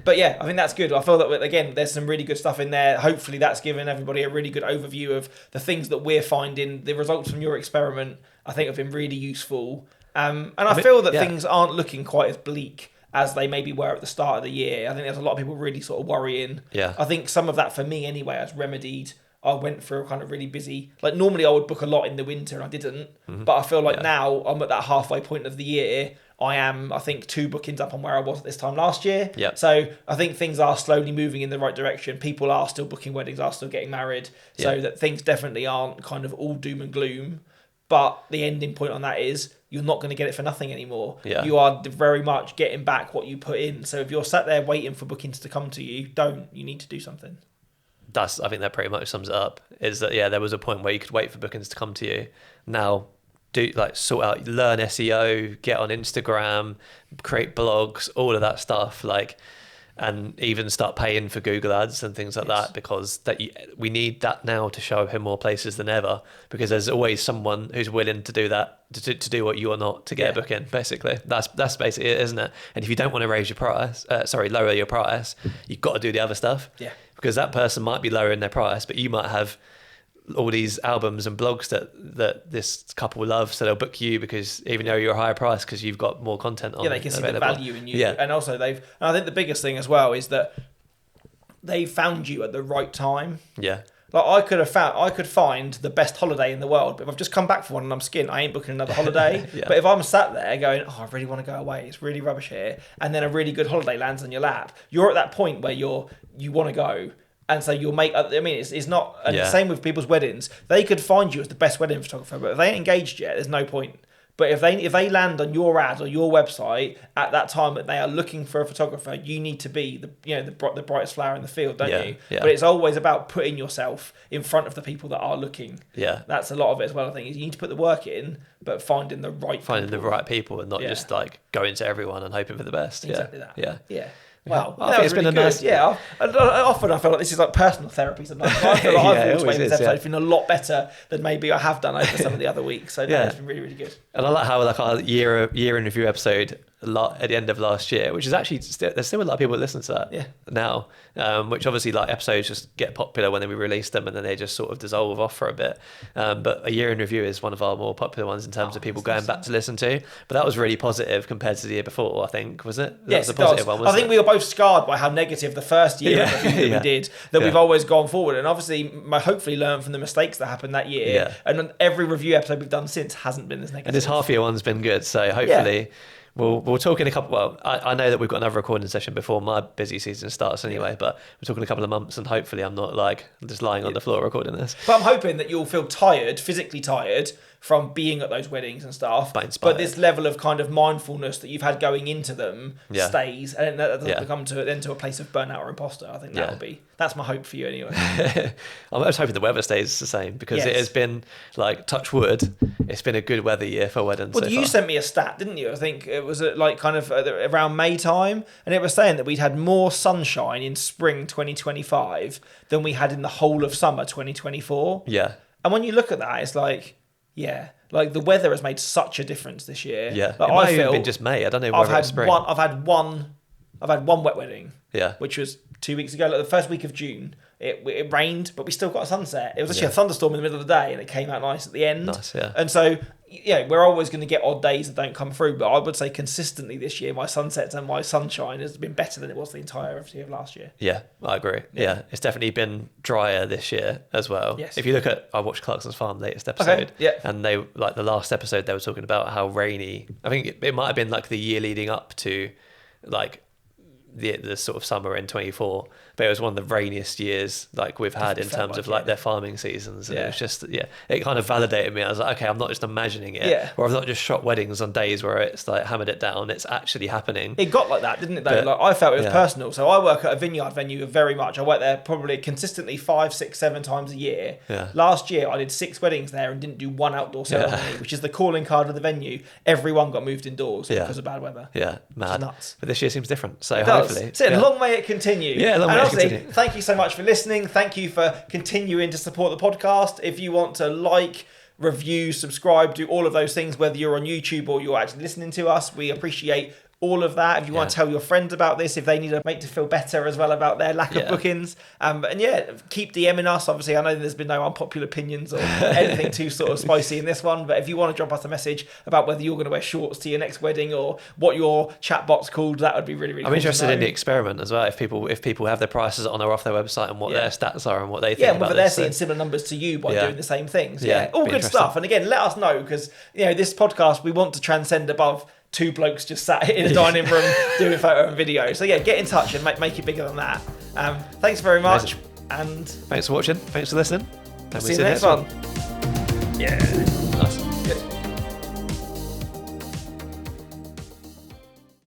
But yeah, I think that's good. I feel that, again, there's some really good stuff in there. Hopefully that's given everybody a really good overview of the things that we're finding. The results from your experiment, I think, have been really useful. And I feel that things aren't looking quite as bleak as they maybe were at the start of the year. I think there's a lot of people really sort of worrying. I think some of that, for me anyway, has remedied. I went through a kind of really busy, like normally I would book a lot in the winter and I didn't, but I feel like now I'm at that halfway point of the year. I am, I think, 2 bookings up on where I was at this time last year. So I think things are slowly moving in the right direction. People are still booking weddings, are still getting married. So that things definitely aren't kind of all doom and gloom. But the ending point on that is you're not going to get it for nothing anymore. You are very much getting back what you put in. So if you're sat there waiting for bookings to come to you, you need to do something. I think that pretty much sums it up. Is that there was a point where you could wait for bookings to come to you. Now, sort out, learn SEO, get on Instagram, create blogs, all of that stuff. And even start paying for Google ads and things like that, because we need that now to show up in more places than ever, because there's always someone who's willing to do that, to do what you're not, to get a booking. Basically, that's basically it, isn't it? And if you don't want to lower your price, you've got to do the other stuff. Because that person might be lowering their price, but you might have all these albums and blogs that this couple love, so they'll book you because even though you're a higher price because you've got more content on. Yeah, they can see the value in you. Yeah. And also and I think the biggest thing as well is that they found you at the right time. Yeah. Like I could find the best holiday in the world, but if I've just come back from one and I'm skint, I ain't booking another holiday. Yeah. But if I'm sat there going, oh, I really want to go away, it's really rubbish here, and then a really good holiday lands on your lap, you're at that point where you want to go. And so you'll make, I mean, it's not, and the same with people's weddings. They could find you as the best wedding photographer, but if they ain't engaged yet, there's no point. But if they land on your ad or your website at that time that they are looking for a photographer, you need to be the brightest flower in the field, don't you? Yeah. But it's always about putting yourself in front of the people that are looking. Yeah. That's a lot of it as well, I think. Is you need to put the work in, but finding the right people and not just like going to everyone and hoping for the best. Exactly that. Yeah. Yeah. Wow, I think it's been a nice. Yeah, often I feel like this is like personal therapy sometimes. I feel like I've walked away from this episode feeling a lot better than maybe I have done over some of the other weeks. So it's been really, really good. And I like how like our year in review episode at the end of last year, which is actually there's still a lot of people that listen to that now, which obviously like episodes just get popular when we release them and then they just sort of dissolve off for a bit. But a year in review is one of our more popular ones in terms of people going back to listen to. But that was really positive compared to the year before, I think, was it? Yes, that was a positive one, wasn't I think we were both scarred by how negative the first year of review that we did, that we've always gone forward and obviously hopefully learned from the mistakes that happened that year. Yeah. And every review episode we've done since hasn't been as negative. And this half year one's been good, so hopefully we'll talk in a couple. Well, I know that we've got another recording session before my busy season starts anyway, but we're talking a couple of months, and hopefully I'm not like just lying on the floor recording this. But I'm hoping that you'll feel tired, physically tired, from being at those weddings and stuff. But this level of kind of mindfulness that you've had going into them stays, and that doesn't become to a place of burnout or imposter. I think that's my hope for you anyway. I was hoping the weather stays the same because it has been like touch wood. It's been a good weather year for weddings. Well, you sent me a stat, didn't you? I think it was like kind of around May time, and it was saying that we'd had more sunshine in spring 2025 than we had in the whole of summer 2024. Yeah. And when you look at that, it's like, like the weather has made such a difference this year. Yeah, like it might have been just May. I don't know whether it's spring. I've had one wet wedding. Yeah, which was 2 weeks ago, like the first week of June. It rained, but we still got a sunset. It was actually a thunderstorm in the middle of the day, and it came out nice at the end. Nice, yeah. And so, we're always going to get odd days that don't come through, but I would say consistently this year, my sunsets and my sunshine has been better than it was the entire year of last year. Yeah, I agree. Yeah, it's definitely been drier this year as well. Yes. If you look at, I watched Clarkson's Farm latest episode, and they like the last episode they were talking about how rainy. I think it might have been like the year leading up to like the sort of summer in 24, but it was one of the rainiest years like we've had in terms of like their farming seasons, and it was just it kind of validated me. I was like, okay, I'm not just imagining it, or I've not just shot weddings on days where it's like hammered it down, it's actually happening. It got like that, didn't it though? But, like I felt it was personal. So I work at a vineyard venue very much. I work there probably consistently 5, 6, 7 times a year. Last year I did 6 weddings there and didn't do one outdoor ceremony, which is the calling card of the venue. Everyone got moved indoors because of bad weather. Mad. Nuts. But this year seems different, so hopefully long may it continue. Long may it continue. Thank you so much for listening. Thank you for continuing to support the podcast. If you want to like, review, subscribe, do all of those things, whether you're on YouTube or you're actually listening to us, we appreciate all of that. If you want to tell your friends about this, if they need a mate to feel better as well about their lack of bookings, and keep DMing us. Obviously, I know there's been no unpopular opinions or anything too sort of spicy in this one, but if you want to drop us a message about whether you're going to wear shorts to your next wedding or what your chatbot's called, that would be really, really cool. I'm interested in the experiment as well. If people have their prices on or off their website and what their stats are and what they think and about whether they're seeing similar numbers to you by doing the same things. All good stuff. And again, let us know, because this podcast, we want to transcend above 2 blokes just sat in a dining room doing photo and video. So get in touch and make it bigger than that. Thanks very much. Amazing. And thanks for watching. Thanks for listening. And see you next one. Yeah.